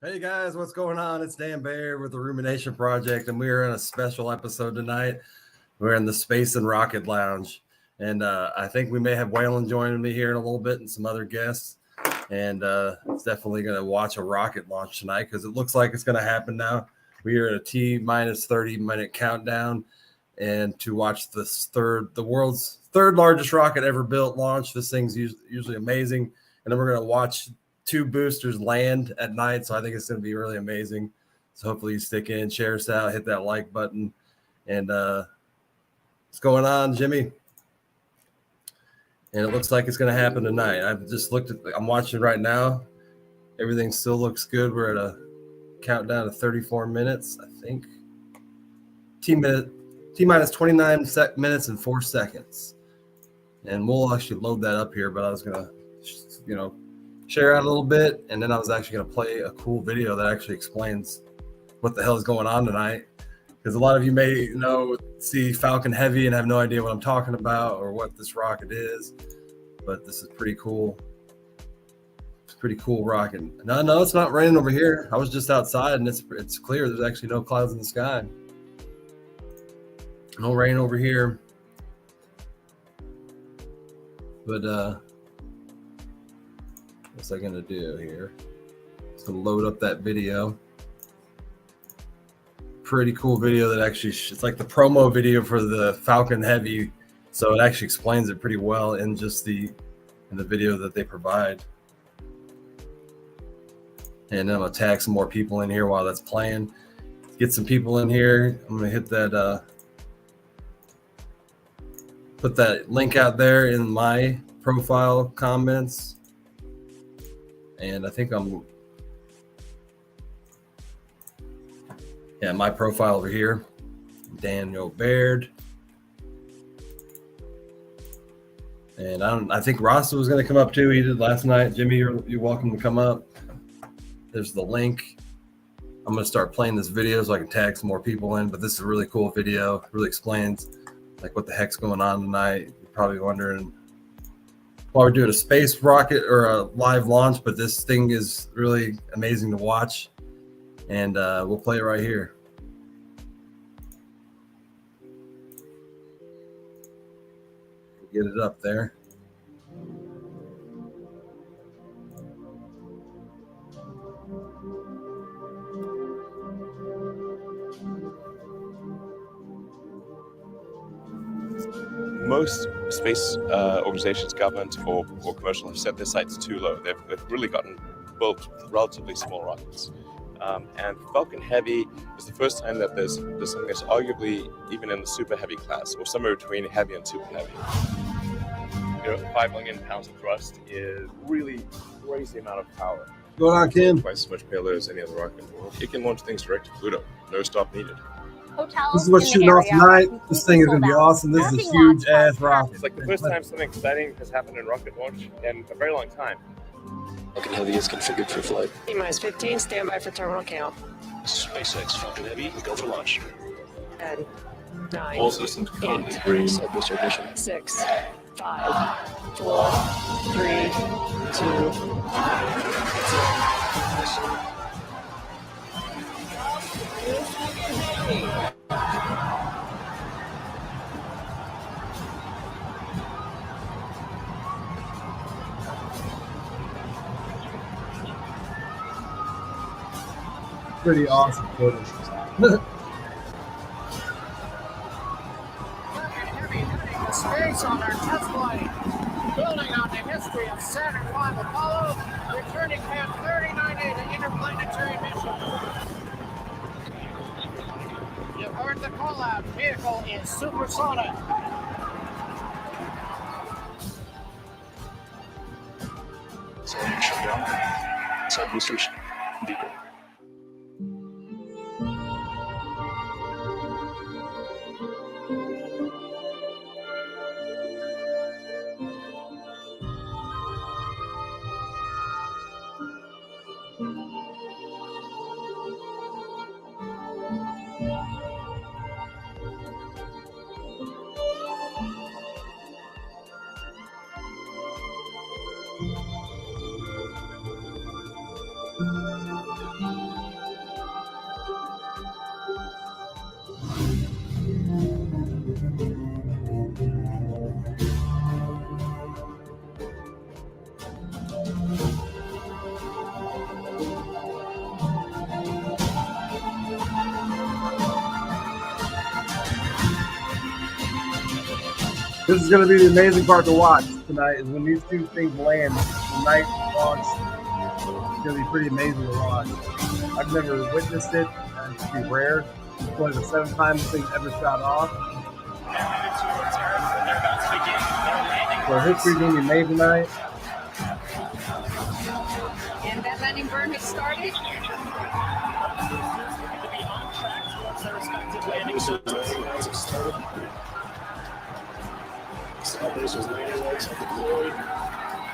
Hey guys, what's going on? It's Dan Baird with the Rumination Project, and we are in a special episode tonight. We're in the Space and Rocket Lounge, and I think we may have Waylon joining me here in a little bit and some other guests, and it's definitely going to watch a rocket launch tonight because it looks like it's going to happen now. We are at a T-minus 30-minute countdown, and to watch the world's third largest rocket ever built launch. This thing's usually amazing, and then we're going to watch two boosters land at night, so I think it's going to be really amazing. So hopefully you stick in, share us out, hit that like button, and what's going on, Jimmy? And it looks like it's going to happen tonight. I've just I'm watching right now. Everything still looks good. We're at a countdown of 34 minutes, I think. T-minus 29 minutes and 4 seconds. And we'll actually load that up here, but I was going to, share out a little bit, and then I was actually going to play a cool video that actually explains what the hell is going on tonight, because a lot of you may see Falcon Heavy and have no idea what I'm talking about or what this rocket is, but this is pretty cool. It's a pretty cool rocket. No, it's not raining over here. I was just outside, and it's clear. There's actually no clouds in the sky. No rain over here, but what's I gonna do here? Just gonna load up that video. Pretty cool video that actually, it's like the promo video for the Falcon Heavy, so it actually explains it pretty well in just in the video that they provide. And then I'm gonna tag some more people in here while that's playing. Get some people in here. I'm gonna hit that put that link out there in my profile comments. And I think my profile over here, Daniel Baird. And I think Rasta was going to come up too. He did last night. Jimmy, you're welcome to come up. There's the link. I'm going to start playing this video so I can tag some more people in, but this is a really cool video. It really explains like what the heck's going on tonight. You're probably wondering while we're doing a space rocket or a live launch, but this thing is really amazing to watch. And we'll play it right here. Get it up there. Most space organizations, government or commercial, have set their sights too low. They've really built relatively small rockets. And Falcon Heavy is the first time that there's something that's arguably even in the super heavy class, or somewhere between heavy and super heavy. 5 million pounds of thrust is really crazy amount of power. Going on, Kim? Twice as much payload as any other rocket in the world. It can launch things direct to Pluto. No stop needed. Hotels this is what's shooting off tonight. This thing is going to be awesome. This is a huge ass rocket. It's like the first time something exciting has happened in rocket launch in a very long time. Falcon Heavy is configured for flight. T-minus 15, stand by for terminal count. SpaceX Falcon Heavy, go for launch. 10, 9, All systems go. 8, Green. Set booster ignition. 6, 5, 4, 3, 2. Pretty awesome footage. Space on our test flight, building on the history of Saturn V Apollo, returning past 39A to interplanetary mission. You heard the call out. Vehicle is supersonic. Cylinder shut down. Side boosters deeper. This is going to be the amazing part to watch tonight is when these two things land. The night launch. It's going to be pretty amazing to watch. I've never witnessed it. It's pretty rare. It's only the 7th time this thing's ever shot off. So history's going to be made tonight. And that landing burn has started.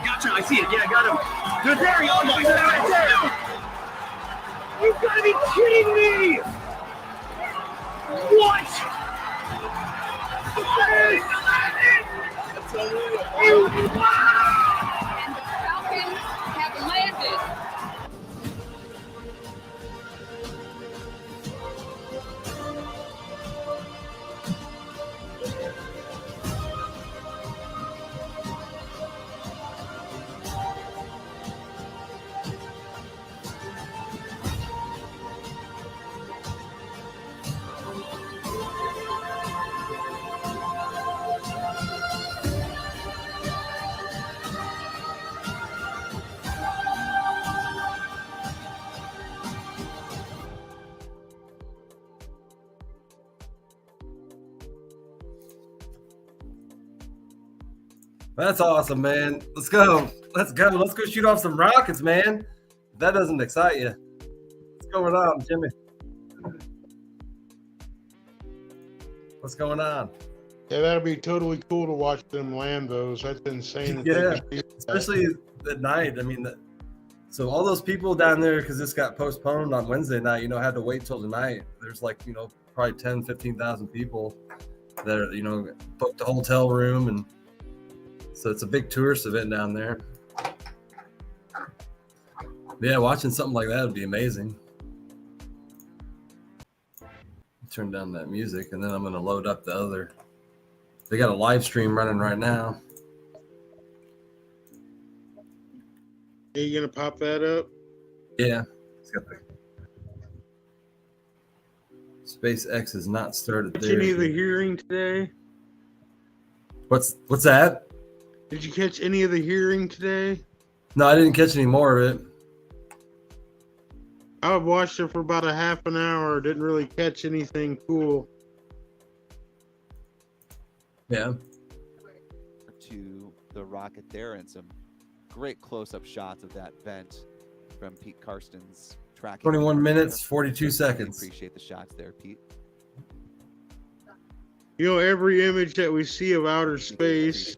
Gotcha, I see it. Yeah, I got him. Good, there you go. Right there. You've got to be kidding me! What? And the Falcons have landed. That's awesome, man. Let's go. Let's go. Let's go shoot off some rockets, man. If that doesn't excite you. What's going on, Jimmy? What's going on? Yeah, that'd be totally cool to watch them land those. That's insane. Yeah, especially at night. I mean, so all those people down there, because this got postponed on Wednesday night, had to wait till tonight. There's like, probably 10, 15,000 people that are, booked a hotel room. And So it's a big tourist event down there. Yeah, watching something like that would be amazing. Turn down that music, and then I'm going to load up the other. They got a live stream running right now. Are you gonna pop that up? Yeah. It's got the SpaceX has not started Catch there. any of the hearing today? What's that? Did you catch any of the hearing today? No, I didn't catch any more of it. I watched it for about a half an hour. Didn't really catch anything cool. Yeah. To the rocket there, and some great close-up shots of that vent from Pete Karsten's tracking. 21 minutes, 42 seconds. Appreciate the shots there, Pete. You know, every image that we see of outer space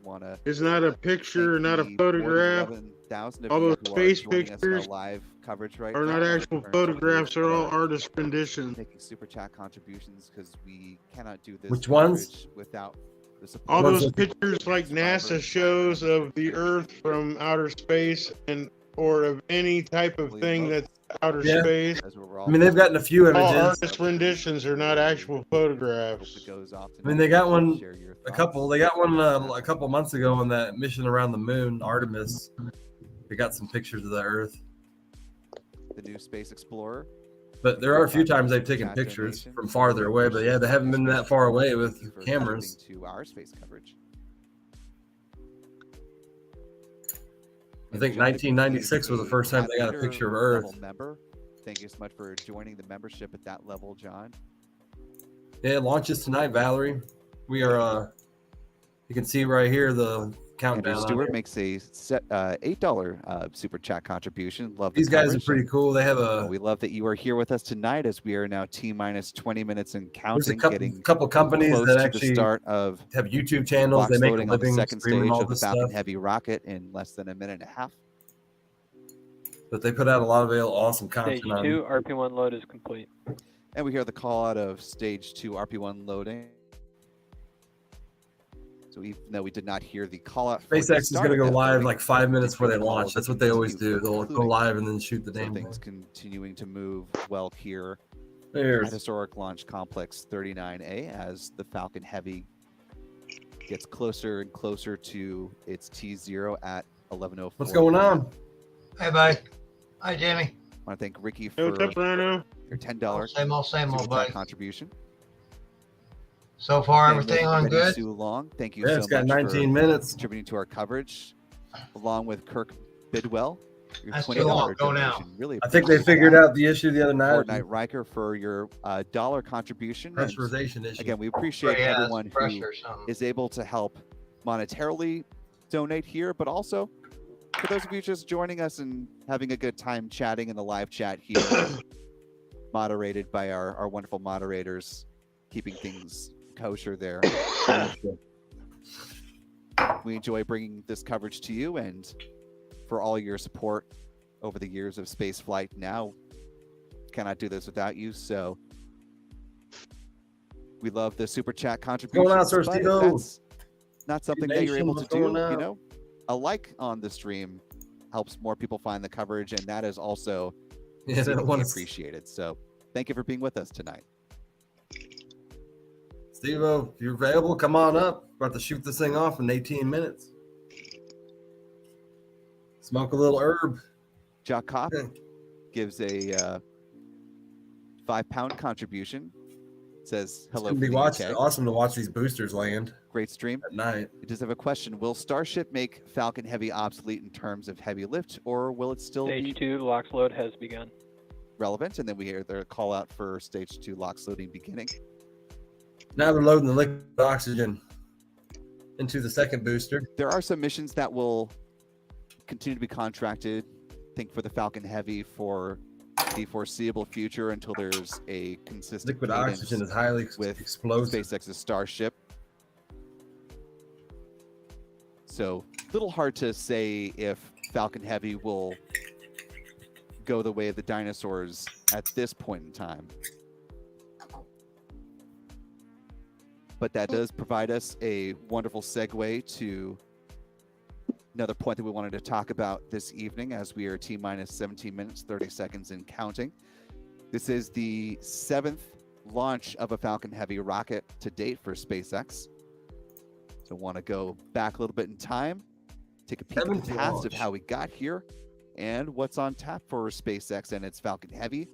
Wanna is not a picture, thank not a the photograph. 11,000 of All you those who are space joining us in our pictures live coverage right are now. not We're actual currently photographs, they're all artist renditions. making super chat contributions because we cannot do this Which ones? coverage without the support All Ones those that- pictures like NASA shows of the Earth from outer space and or of any type of thing that's outer Yeah. space. as we're all I mean, they've gotten a few All images. artist renditions are not actual Hope photographs. it goes off I mean, they got one- Share your A thoughts. couple. They got one a couple months ago on that mission around the moon, Artemis. They got some pictures of the Earth. The new Space Explorer. But there are a few times they've taken pictures from farther away. But yeah, they haven't been that far away with Thank you for cameras. contributing to our space coverage. I think 1996 was the first time they got a picture of Earth. Level member. Thank you so much for joining the membership at that level, John. Yeah, it launches tonight, Valerie. We are. You can see right here the countdown. Andrew on Stewart it. makes a set $8 super chat contribution. Love the These guys are coverage. pretty cool. They have a. We love that you are here with us tonight as we are now T-minus 20 minutes and There's a counting, couple companies close that to the actually start of have YouTube channels. They box make a loading on the living second streaming stage all of the this Falcon stuff. Heavy rocket in less than a minute and a half. But they put out a lot of awesome Stage content on. 2, RP1 load is complete. And we hear the call out of stage 2 RP1 loading. So even though we did not hear the call out, for the SpaceX is start going to of go that live loading, like 5 minutes before they all launch. of That's the what they always continue, do. They'll go including live and then shoot the so damn things thing. continuing to move well here There's at Historic Launch Complex 39A as the Falcon Heavy gets closer and closer to its T0 at 11:04. what's going on? Hey, buddy. Hi, Jimmy. I want to thank Ricky Hey, for what's up, Rhino? your $10 Same old, super chat buddy. contribution. So far, And everything on Reggie good? Sue Long, thank you Yeah, so it's got much 19 for minutes. contributing to our coverage, along with Kirk Bidwell. Your That's too $20 long. Go now. donation. Really I think they appreciate figured that. out the issue the other night. Fortnite Riker for your dollar contribution. And Pressurization issue. again, we appreciate Yeah, everyone it's who pressure or something. is able to help monetarily donate here, but also for those of you just joining us and having a good time chatting in the live chat here, moderated by our wonderful moderators, keeping things kosher there. We enjoy bringing this coverage to you and for all your support over the years of space flight. Now, cannot do this without you, so we love the super chat contributions. Going on, Sir but if Steve-O? that's not something that you're Nation, able to what's do, going you on? know, a like on the stream helps more people find the coverage, and that is also Yeah, they don't exceedingly want to. appreciated. So thank you for being with us tonight. Steve-O, if you're available, come on up. About to shoot this thing off in 18 minutes. Smoke a little herb. Jock Kopp Yeah. gives a 5-pound contribution. Says It's hello gonna from be the UK. awesome to watch these boosters land Great stream. at night. It does have a question. Will Starship make Falcon Heavy obsolete in terms of heavy lift, or will it still Stage be 2, LOX load has begun. relevant? And then we hear the call out for stage 2 LOX loading beginning. Now they're loading the liquid oxygen into the second booster. There are some missions that will continue to be contracted, I think, for the Falcon Heavy for the foreseeable future until there's a consistent Liquid cadence oxygen is highly with explosive. SpaceX's Starship. So, a little hard to say if Falcon Heavy will go the way of the dinosaurs at this point in time. But that does provide us a wonderful segue to Another point that we wanted to talk about this evening, as we are T-minus 17 minutes, 30 seconds and counting. This is the 7th launch of a Falcon Heavy rocket to date for SpaceX. So want to go back a little bit in time, take a peek at the past of how we got here and what's on tap for SpaceX and its Falcon Heavy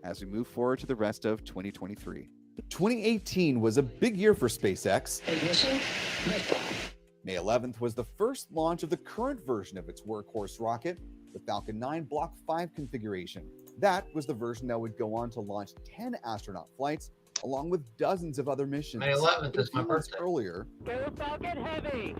as we move forward to the rest of 2023. 2018 was a big year for SpaceX. May 11th was the first launch of the current version of its workhorse rocket, the Falcon 9 Block 5 configuration. That was the version that would go on to launch 10 astronaut flights, along with dozens of other missions. May 11th is my birthday. Earlier, Go Falcon Heavy.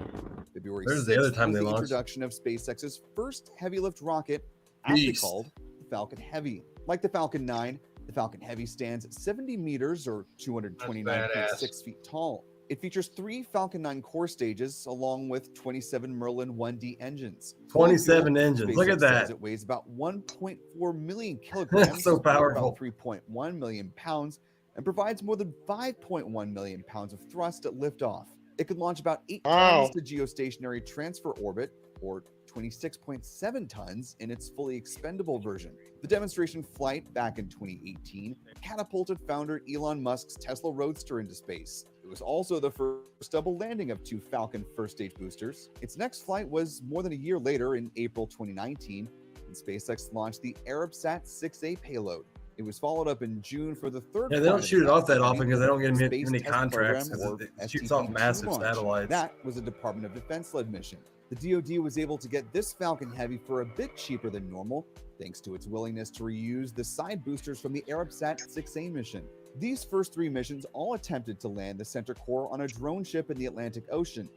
February There's 6th the other time was they the launched. introduction of SpaceX's first heavy lift rocket, aptly Beast. called the Falcon Heavy. Like the Falcon 9, the Falcon Heavy stands 70 meters or 229.6 feet tall. It features 3 Falcon 9 core stages along with 27 Merlin 1D engines. 27 engines. Look SpaceX at that. says it weighs about 1.4 million kilograms, So or about powerful. 3.1 million pounds, and provides more than 5.1 million pounds of thrust at liftoff. It could launch about 8 Wow. tons to geostationary transfer orbit, or 26.7 tons in its fully expendable version. The demonstration flight back in 2018 catapulted founder Elon Musk's Tesla Roadster into space. It was also the first double landing of 2 Falcon first-stage boosters. Its next flight was more than a year later in April 2019, when SpaceX launched the Arabsat 6A payload. It was followed up in June for the third. Yeah, they don't flight of shoot it the off that Falcon often Heavy, because they don't get the many Space Test contracts. Program, 'Cause or it shoots off STP-2 massive launch. satellites. That was a Department of Defense-led mission. The DoD was able to get this Falcon Heavy for a bit cheaper than normal, thanks to its willingness to reuse the side boosters from the Arabsat 6A mission. These first 3 missions all attempted to land the center core on a drone ship in the Atlantic Ocean,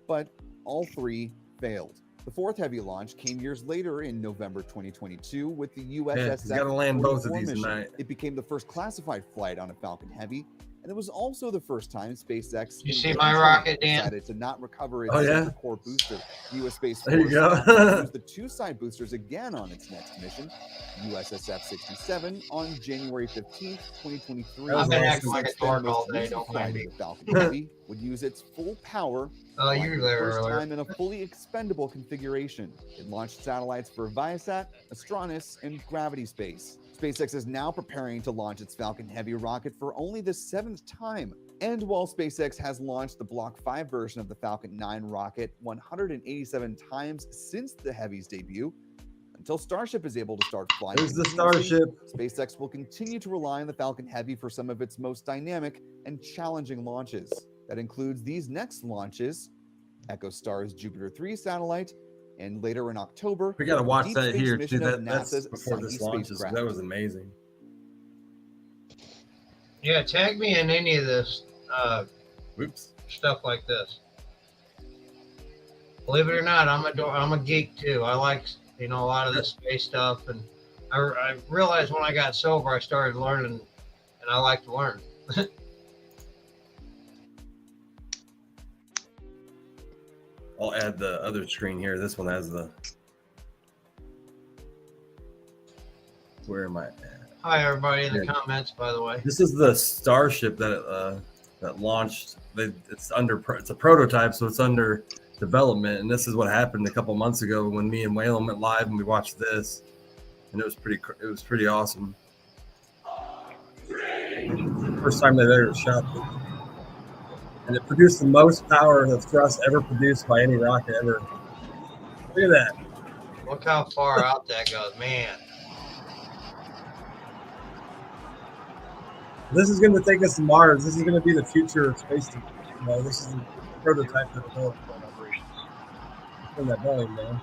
but all 3 failed. The 4th Heavy launch came years later in November 2022 with the USS. you gotta land both of these mission. tonight. It became the first classified flight on a Falcon Heavy, and it was also the first time SpaceX You see my rocket, Dan? decided to not recover its Oh, yeah? center core booster. The U.S. Space There you Force go. used the 2 side boosters again on its next mission, USSF 67, on January 15th, 2023. I've been acting like a Since then, dork most all day, recent don't flight mind of the Falcon Heavy would use its full power. Oh, you flying were there the first earlier. time in a fully expendable configuration. It launched satellites for Viasat, Astronis, and Gravity Space. SpaceX is now preparing to launch its Falcon Heavy rocket for only the 7th time. And while SpaceX has launched the Block 5 version of the Falcon 9 rocket 187 times since the Heavy's debut, until Starship is able to start flying, There's the continuously, Starship. SpaceX will continue to rely on the Falcon Heavy for some of its most dynamic and challenging launches. That includes these next launches, EchoStar's Jupiter 3 satellite, and later in October, We gotta watch deep that space here mission too. of That's NASA's before Psyche this launches. spacecraft. That was amazing. Yeah, tag me in any of this Oops. stuff like this. Believe it or not, I'm a geek too. I like a lot of this space stuff, and I realized when I got sober, I started learning, and I like to learn. I'll add the other screen here. This one has the. Where am I at? Hi, everybody in the comments, by the way. This is the Starship that launched. It's a prototype, so it's under development. And this is what happened a couple months ago when me and Waylon went live and we watched this, and it was pretty awesome. First time they've ever shot it. And it produced the most power of thrust ever produced by any rocket ever. Look at that. Look how far out that goes, man. This is going to take us to Mars. This is going to be the future of space. This is a prototype of the operations. Turn that volume down.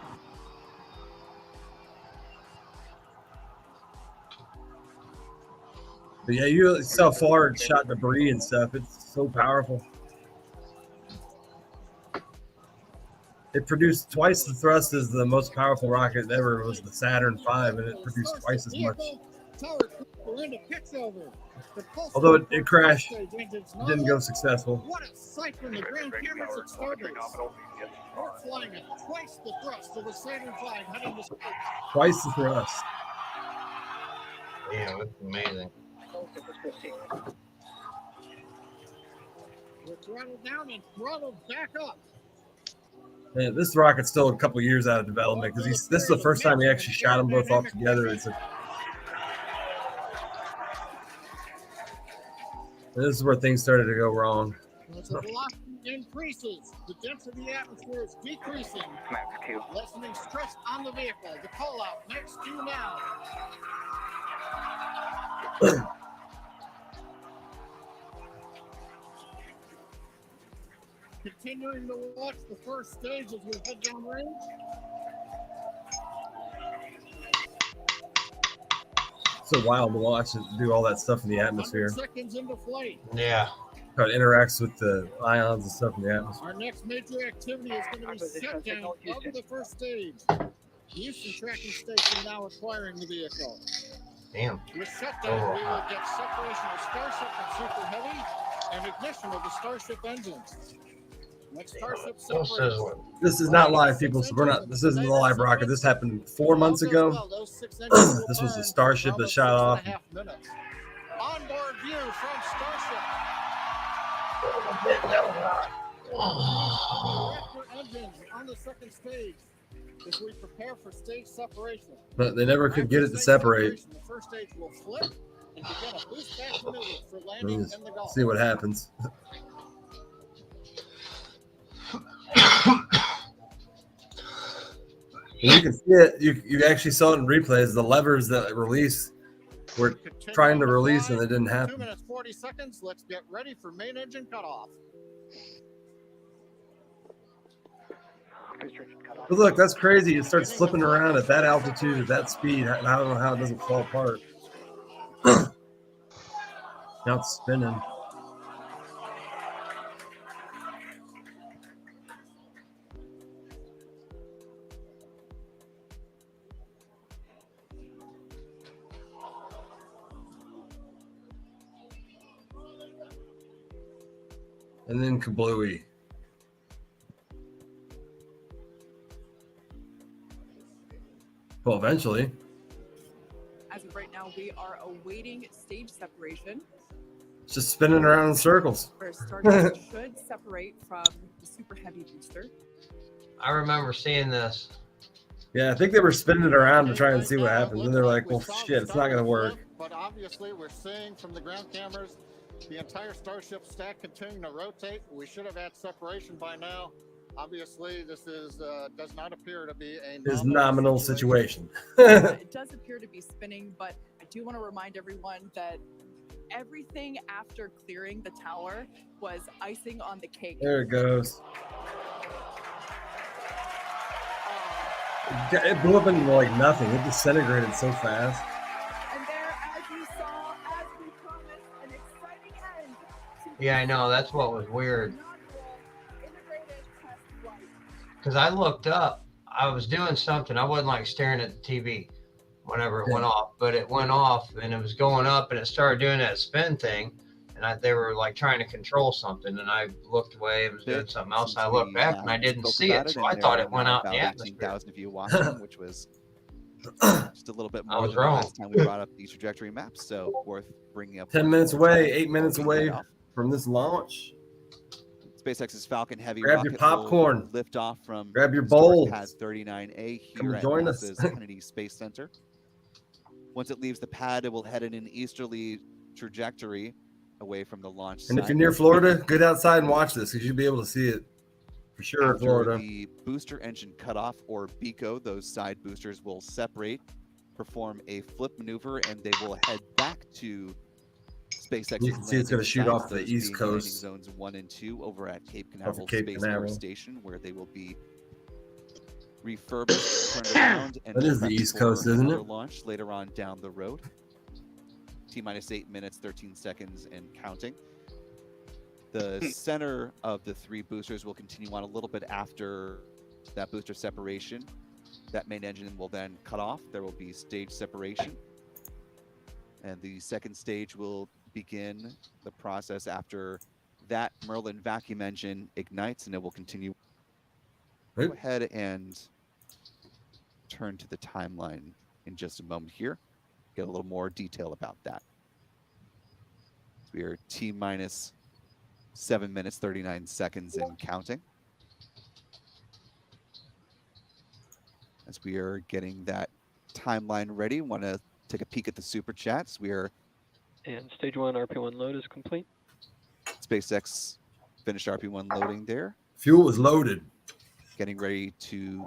But yeah, you see how far it shot debris and stuff. It's so powerful. It produced twice the thrust as the most powerful rocket ever. It was the Saturn V, and it produced twice as much. Although it crashed, it didn't go successful. What a sight from the ground cameras at Starbase. We're flying at twice the thrust of the Saturn V heading to space. Twice the thrust. Yeah, that's amazing. We're throttled down and throttled back up. Man, this rocket's still a couple years out of development because this is the first time he actually shot them both off together. This is where things started to go wrong. As the velocity increases, the density of the atmosphere is decreasing, lessening stress on the vehicle. The call out next due now. Continuing to watch the first stage as we head down range. So wild to watch it do all that stuff in the atmosphere. 100 seconds into flight. Yeah. How it interacts with the ions and stuff in the atmosphere. Our next major activity is going to be shut down of the first stage. Houston tracking station now acquiring the vehicle. Damn. With shutdown, we will get separation of Starship and Super Heavy and ignition of the Starship engines. Next Starship separation. This is not live, people. So we're not. This isn't the live rocket. This happened 4 months ago. This was the Starship that shot off. Onboard view from Starship. Reactor engines on the second stage as we prepare for stage separation. But they never could get it to separate. The first stage will flip and begin a boost back maneuver for landing in the Gulf. See what happens. You can see it. You actually saw it in replays. The levers that release were trying to release and they didn't 2 happen. minutes 40 seconds. Let's get ready for main engine cutoff. But look, that's crazy. It starts flipping around at that altitude, at that speed. I don't know how it doesn't fall apart. Now it's spinning. And then kablooey. Well, eventually. As of right now, we are awaiting stage separation. It's just spinning around in circles. Where Starship should separate from the Super Heavy booster. I remember seeing this. Yeah, I think they were spinning it around to try and see what happens. And they're like, well, shit, it's not going to work. But obviously, we're seeing from the ground cameras the entire Starship stack continuing to rotate. We should have had separation by now. Obviously, this is does not appear to be a nominal situation. It does appear to be spinning, but I do want to remind everyone that everything after clearing the tower was icing on the cake. There it goes. It blew up into like nothing. It disintegrated so fast. And there, as you saw, as we promised, an exciting end. Yeah, I know. That's what was weird. Because I looked up. I was doing something. I wasn't like staring at the TV whenever it went off, but it went off and it was going up and it started doing that spin thing. And they were like trying to control something. And I looked away. It was doing something else. And I looked back and I didn't see it. So I thought it went out in the atmosphere. 18,000 of you watching, which was just a little bit more than the last time we brought up these trajectory maps. So worth bringing up. 10 minutes away, 8 minutes away from this launch. SpaceX's Falcon Heavy grab your rocket popcorn, lift off from grab your bowl. Pad 39A here Come at join NASA's us. Kennedy Space Center. Once it leaves the pad, it will head in an easterly trajectory away from the launch And site. if you're near Florida, get outside and watch this because you'll be able to see it for sure. After Florida. The booster engine cutoff, or BECO, those side boosters will separate, perform a flip maneuver, and they will head back to SpaceX. You can see it's going to shoot off the East Coast. Zones 1 and 2 over at Cape Canaveral Cape Space Canaveral. Force Station, where they will be refurbished, turned around, and That is the prepped East for Coast, isn't another it? launch later on down the road. T-minus 8 minutes, 13 seconds, and counting. The center of the three boosters will continue on a little bit after that booster separation. That main engine will then cut off. There will be stage separation. And the second stage will begin the process after that Merlin vacuum engine ignites, and it will continue. Go ahead and turn to the timeline in just a moment here. Get a little more detail about that. We are T-minus 7 minutes, 39 seconds and counting. As we are getting that timeline ready, want to take a peek at the super chats. We are And stage 1 RP1 load is complete. SpaceX finished RP1 loading there. Fuel is loaded. Getting ready to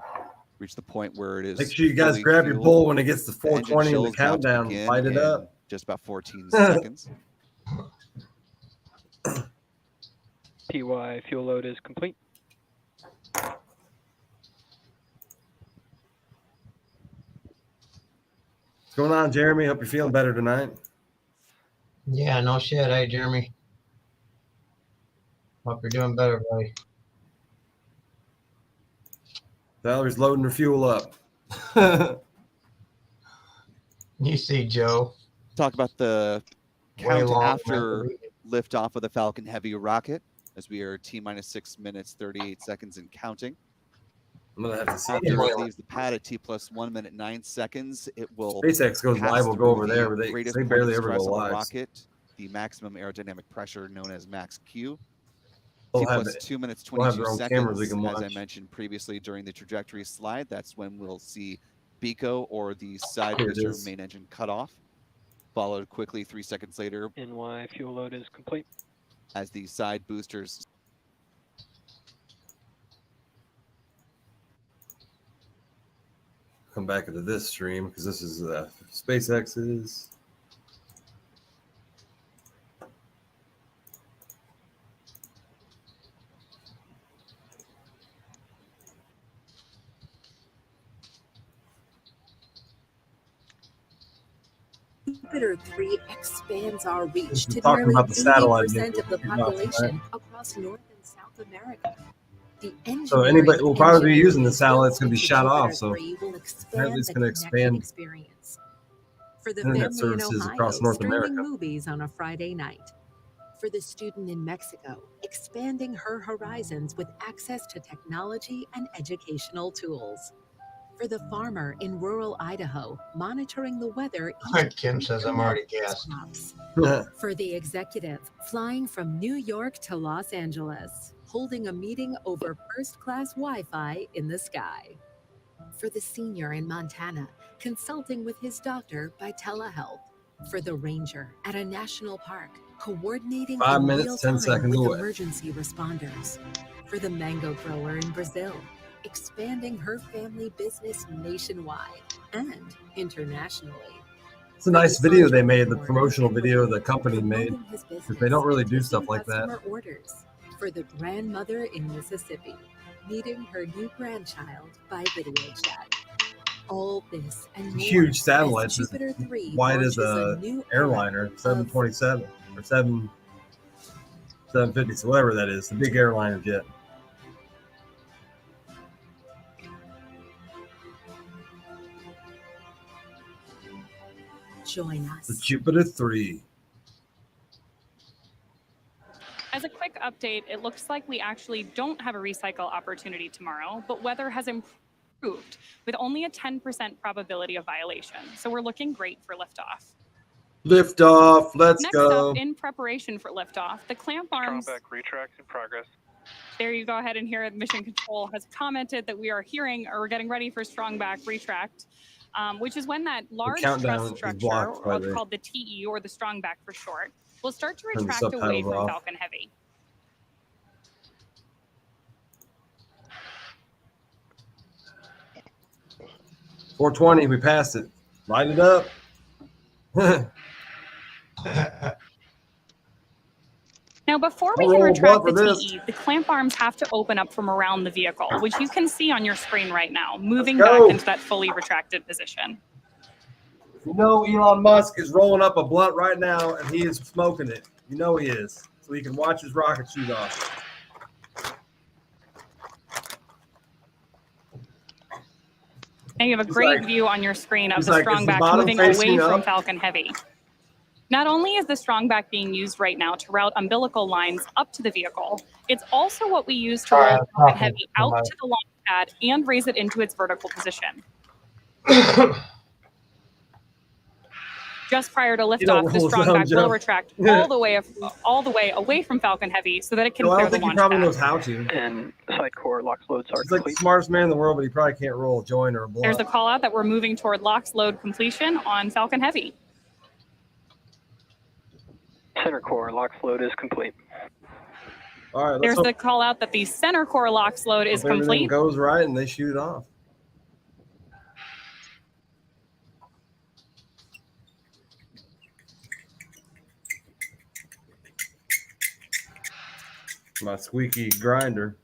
reach the point where it is. Make sure you guys fully grab your fueled. bowl when it gets to The engine 420 in chill the is about to countdown. begin Light it in up. Just about 14 seconds. PY fuel load is complete. What's going on, Jeremy? Hope you're feeling better tonight. Yeah, no shit. Hey, Jeremy. Hope you're doing better, buddy. Valerie's loading her fuel up. You see, Joe. Talk about the Way count long after after liftoff of the Falcon Heavy rocket, as we are T-minus 6 minutes, 38 seconds and counting. I'm going to have to see. After it leaves the pad at T+1 minute 9 seconds, it will SpaceX goes pass live. We'll go through over there, the but they greatest barely point of ever stress go on the live. rocket, the maximum aerodynamic pressure known as max Q. We'll T have plus it. 2 minutes, We'll have 22 their own cameras we seconds. can As I watch. mentioned previously during the trajectory slide, that's when we'll see BECO or the side Here it booster is. main engine cut off, followed quickly 3 seconds later NY fuel load is complete. as the side boosters Come back into this stream because this is SpaceX's. Jupiter 3 expands our reach to Talking nearly about the satellite 80% of the you're not, right? population across North and South America. The So engineering anybody will probably be engine using the satellite. It's going to be into shot Jupiter off. So 3 will expand apparently it's the going to connection expand experience. For the internet family in services Ohio, across North streaming America. movies on a Friday night. For the student in Mexico, expanding her horizons with access to technology and educational tools. For the farmer in rural Idaho, monitoring the weather. Kim says I'm already gassed. For the executive, flying from New York to Los Angeles, holding a meeting over first-class Wi-Fi in the sky. For the senior in Montana, consulting with his doctor by telehealth. For the ranger at a national park, coordinating 5 in minutes, real 10 time seconds with away. emergency responders. For the mango grower in Brazil, expanding her family business nationwide and internationally. It's a nice video they made, the promotional video the company made, because they don't really do stuff like that. Customer orders. For the grandmother in Mississippi, meeting her new grandchild by video chat. All this and more Huge satellites, as Jupiter 3 wide as launches a new era airliner, 727 or 750, so whatever that is, the big airliner jet. Join us. The Jupiter 3. As a quick update, it looks like we actually don't have a recycle opportunity tomorrow, but weather has improved with only a 10% probability of violation. So we're looking great for liftoff. Liftoff, let's Next go. up, in preparation for liftoff, the clamp arms. Strongback retract in progress. There you go ahead and hear Mission Control has commented that we are hearing or we're getting ready for strongback retract, which is when that large truss structure, called the TE or the strongback for short, will start to retract away from Falcon Heavy. $420, we passed it. Light it up. Now, before we I'll can roll a retract blunt the for this. TE, the clamp arms have to open up from around the vehicle, which you can see on your screen right now, moving Let's back go. into that fully retracted position. You know Elon Musk is rolling up a blunt right now, and he is smoking it. You know he is, so he can watch his rocket shoot off. And you have a He's great like- view on your screen of he's the like, is the strongback bottom moving facing away from up? Falcon Heavy. Not only is the strongback being used right now to route umbilical lines up to the vehicle, it's also what we use to roll Falcon Heavy out to the launch pad and raise it into its vertical position. Just prior to don't liftoff, the roll strong down, back Joe. will retract all the way away from Falcon Heavy so that it can Well, I clear don't the think he launch probably pad. knows how to. And side core LOX loads are He's like the complete. smartest man in the world, but he probably can't roll a join or a block. There's the call out that we're moving toward LOX load completion on Falcon Heavy. Center core LOX load is complete. All right, There's the call out that the center core LOX load is everything complete. goes right and they shoot it off. My squeaky grinder.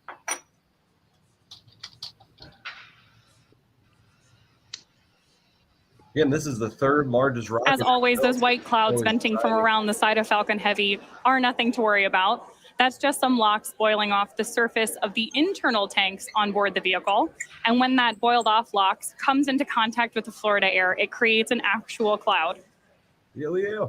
Again, this is the third largest rocket. As always, those white clouds Always venting from around the side of Falcon Heavy are nothing to worry about. That's just some LOX boiling off the surface of the internal tanks on board the vehicle. And when that boiled off LOX comes into contact with the Florida air, it creates an actual cloud. Yeah.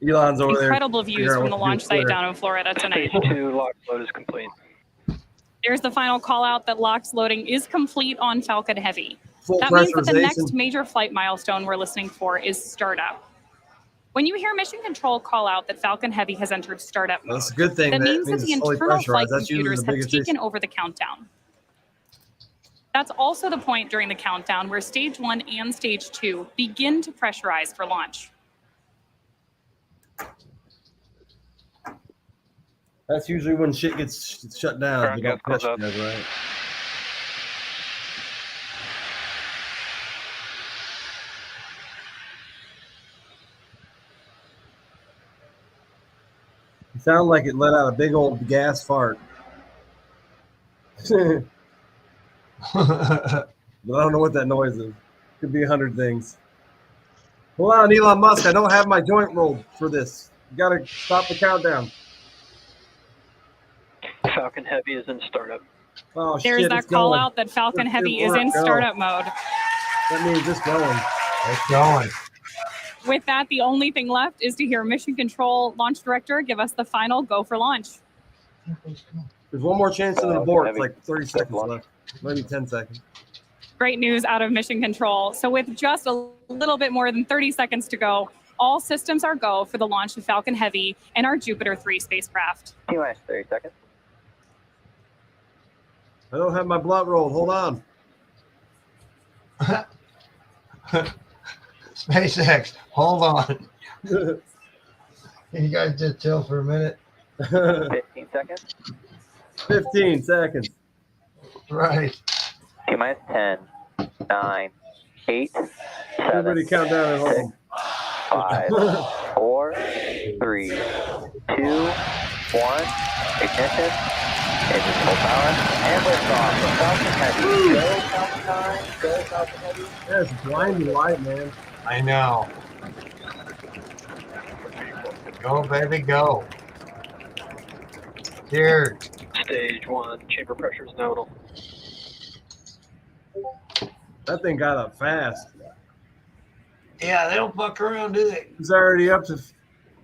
Elon's over there. Incredible views from the launch site down in Florida tonight. Stage 2 LOX load is complete. There's the final call out that LOX loading is complete on Falcon Heavy. Full That means that the pressurization. next major flight milestone we're listening for is startup. When you hear Mission Control call out that Falcon Heavy has entered startup mode, That's a good thing. that means that the it's fully internal flight pressurized. That's usually computers the have biggest taken issue. over the countdown. That's also the point during the countdown where Stage 1 and Stage 2 begin to pressurize for launch. That's usually when shit gets shut down. Ground You don't gas close pressurize, right? It sounded like it let out a big old gas fart. But I don't know what that noise is. Could be 100 things. Hold on, Elon Musk. I don't have my joint rolled for this. You gotta stop the countdown. Falcon Heavy is in startup. Oh, There's shit, that it's call going. out that Falcon Let's Heavy get is in work, go. startup mode. That means it's going. It's going. With that, the only thing left is to hear Mission Control Launch Director give us the final go for launch. There's one more chance in an abort. It's Heavy. like 30 seconds left. Maybe 10 seconds. Great news out of Mission Control. So with just a little bit more than 30 seconds to go, all systems are go for the launch of Falcon Heavy and our Jupiter 3 spacecraft. T-minus 30 seconds. I don't have my blunt rolled. Hold on. SpaceX, hold on. Can you guys just chill for a minute? 15 seconds. 15 seconds. Right. T-minus 10, 9, 8, 7, Everybody count down at home. 5, 4, 3, 2, 1. Ignition. Engine full power. And liftoff for Falcon Heavy. Go Falcon 9. Go Falcon Heavy. That's blinding light, man. I know. Go, baby, go. Cheers. Stage 1 chamber pressure is nominal. That thing got up fast. Yeah, they don't fuck around, do they? It's already up to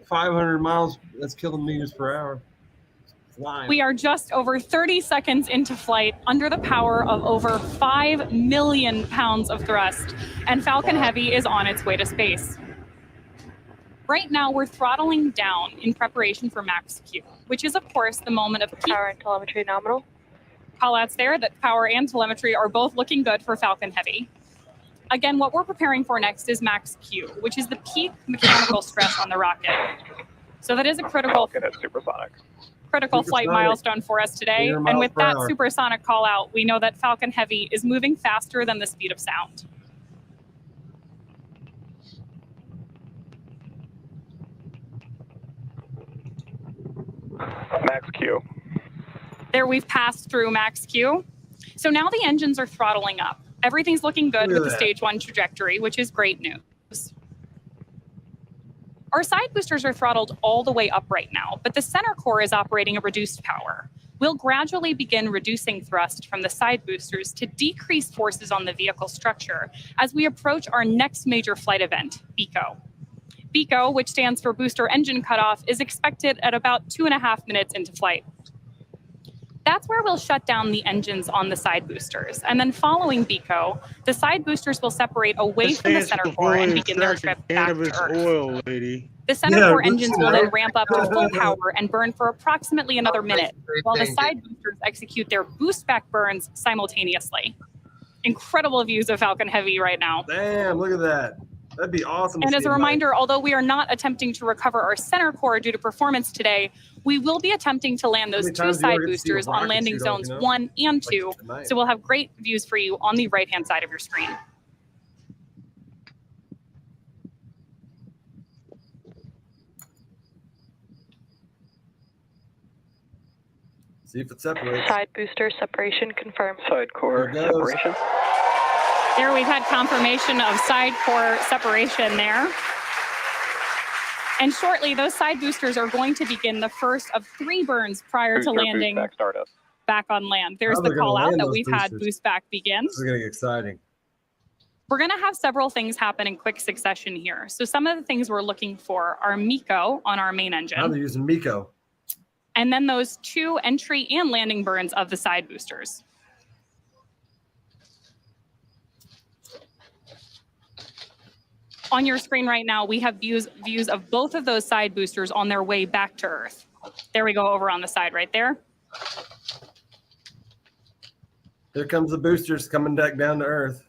500 miles. That's kilometers per hour. Flying. We are just over 30 seconds into flight under the power of over 5 million pounds of thrust, and Falcon Heavy is on its way to space. Right now, we're throttling down in preparation for max Q, which is, of course, the moment of peak. Power and telemetry nominal. Callouts there that power and telemetry are both looking good for Falcon Heavy. Again, what we're preparing for next is max Q, which is the peak mechanical stress on the rocket. So that is a critical Falcon at supersonic. flight milestone for us today. 800 And miles with per that hour. supersonic call out, we know that Falcon Heavy is moving faster than the speed of sound. Max Q. There we've passed through max Q. So now the engines are throttling up. Everything's looking good Look at with the that. stage 1 trajectory, which is great news. Our side boosters are throttled all the way up right now, but the center core is operating at reduced power. We'll gradually begin reducing thrust from the side boosters to decrease forces on the vehicle structure as we approach our next major flight event, BECO. BECO, which stands for Booster Engine Cutoff, is expected at about 2.5 minutes into flight. That's where we'll shut down the engines on the side boosters. And then following BECO, the side boosters will separate away from the center core and begin their trip back to Earth. Oil, lady. The center core engines will then ramp up to full power and burn for approximately another minute, while the side boosters execute their boost back burns simultaneously. Incredible views of Falcon Heavy right now. Damn, look at that. That'd be awesome. And as a reminder, although we are not attempting to recover our center core due to performance today, we will be attempting to land those two side boosters on landing zones 1 and 2. So we'll have great views for you on the right-hand side of your screen. See if it separates. Side booster separation confirmed. Side core separation. There we've had confirmation of side core separation there. And shortly, those side boosters are going to begin the first of 3 burns prior to landing back on land. There's the call out that we've had boost back begin. This is going to get exciting. We're going to have several things happen in quick succession here. So some of the things we're looking for are MECO on our main engine. Now they're using MECO. And then those 2 entry and landing burns of the side boosters. On your screen right now, we have views of both of those side boosters on their way back to Earth. There we go, over on the side right there. Here comes the boosters coming back down to Earth.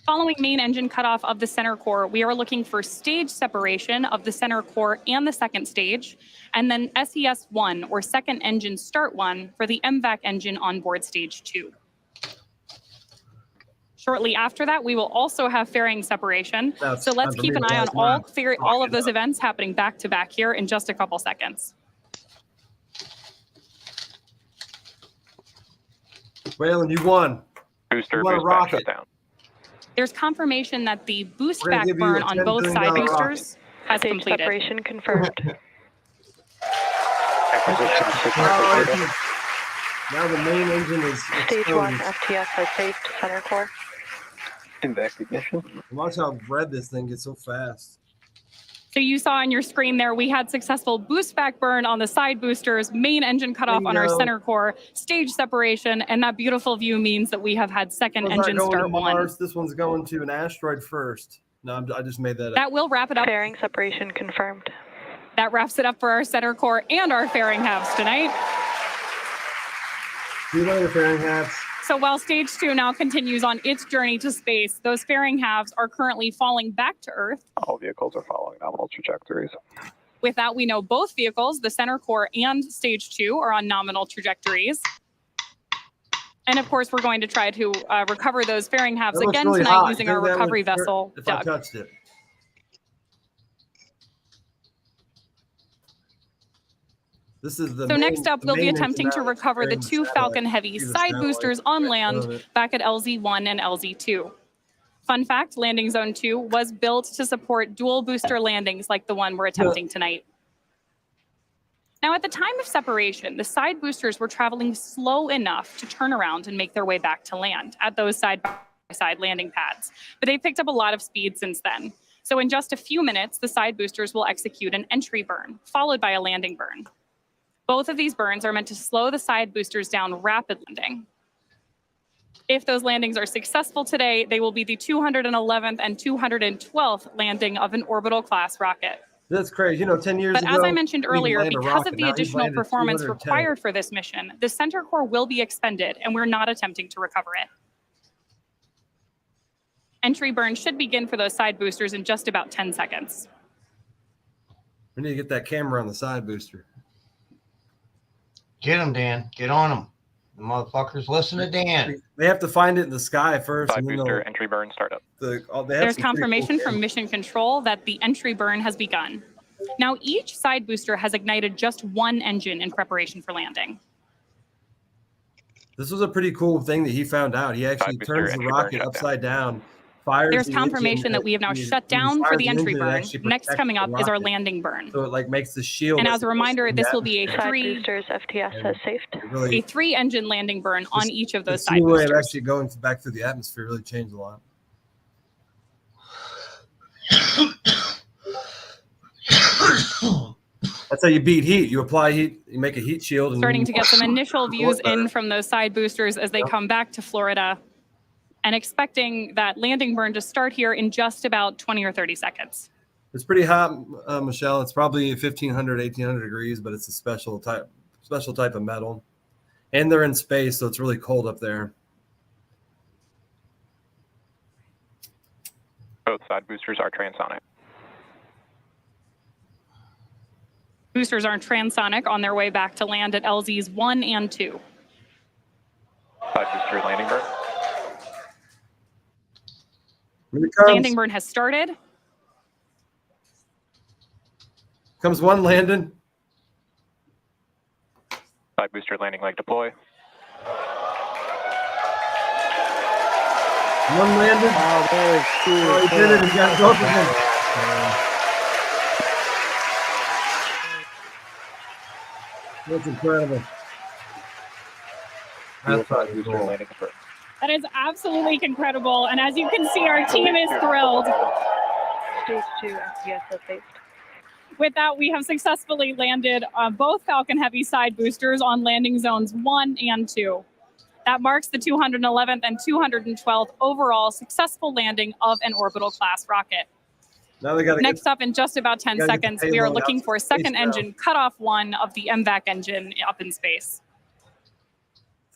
Following main engine cutoff of the center core, we are looking for stage separation of the center core and the second stage, and then SES-1, or second engine start 1, for the MVAC engine on board stage 2. Shortly after that, we will also have fairing separation. So let's keep an eye on all of those events happening back to back here in just a couple seconds. Waylon, you won. Booster boost back shutdown. There's confirmation that the boost back burn on both side boosters has completed. Separation confirmed. Now the main engine is Stage 1 FTS has saved center core. Investigation. Watch how red this thing gets so fast. So you saw on your screen there, we had successful boost back burn on the side boosters, main engine cutoff on our center core, stage separation, and that beautiful view means that we have had second engine start 1. This one's going to an asteroid first. No, I just made that up. That will wrap it up. Fairing separation confirmed. That wraps it up for our center core and our fairing halves tonight. See you later, fairing halves. So while stage 2 now continues on its journey to space, those fairing halves are currently falling back to Earth. All vehicles are following nominal trajectories. With that, we know both vehicles, the center core and stage 2, are on nominal trajectories. And of course, we're going to try to recover those fairing halves again really tonight hot. using our recovery vessel, if Doug. I touched it. This is the So next up, we'll be attempting to recover the 2 Falcon Heavy side boosters on land back at LZ-1 and LZ-2. Fun fact, landing zone 2 was built to support dual booster landings like the one we're attempting tonight. Now, at the time of separation, the side boosters were traveling slow enough to turn around and make their way back to land at those side-by-side landing pads. But they've picked up a lot of speed since then. So in just a few minutes, the side boosters will execute an entry burn, followed by a landing burn. Both of these burns are meant to slow the side boosters down rapid landing. If those landings are successful today, they will be the 211th and 212th landing of an orbital class rocket. That's crazy. You know, 10 years ago. But as I mentioned earlier, because of the additional performance required for this mission, the center core will be expended, and we're not attempting to recover it. Entry burn should begin for those side boosters in just about 10 seconds. We need to get that camera on the side booster. Get them, Dan. Get on them. The motherfuckers listen to Dan. They have to find it in the sky first. Side booster entry burn startup. There's confirmation from mission control that the entry burn has begun. Now, each side booster has ignited just 1 engine in preparation for landing. This was a pretty cool thing that he found out. He actually turns the rocket upside down, fires There's the confirmation engine, that we have now when shut it down for fires the the entry engine, it burn. actually Next protects coming the up is our rocket. landing burn. So it like makes the shield. And that's as a reminder, in the this will be a atmosphere. Side boosters, FTS has And saved. it a really, 3-engine landing burn on each of those the side way of boosters. actually going back through the atmosphere really changed a lot. That's how you beat heat. You apply heat, you make a heat shield. And Starting you to get some initial views better. in from those side boosters as they come back to Florida, and expecting that landing burn to start here in just about 20 or 30 seconds. It's pretty hot, Michelle. It's probably 1,500, 1,800 degrees, but it's a special type of metal. And they're in space, so it's really cold up there. Both side boosters are transonic. Boosters are transonic on their way back to land at LZs 1 and 2. Side booster landing burn. Here it comes. Landing burn has started. Comes one landing. Side booster landing leg deploy. One landed. Oh, there is two. Oh, he did it. He got both of them. That's incredible. That's Side booster landing confirmed. That is absolutely incredible. And as you can see, our team is thrilled. Stage 2, FTS has saved. With that, we have successfully landed both Falcon Heavy side boosters on landing zones 1 and 2. That marks the 211th and 212th overall successful landing of an orbital class rocket. Now they got Next up, in just about 10 gotta get the seconds, we are payload looking out for to a second space now. engine cutoff one of the MVAC engine up in space.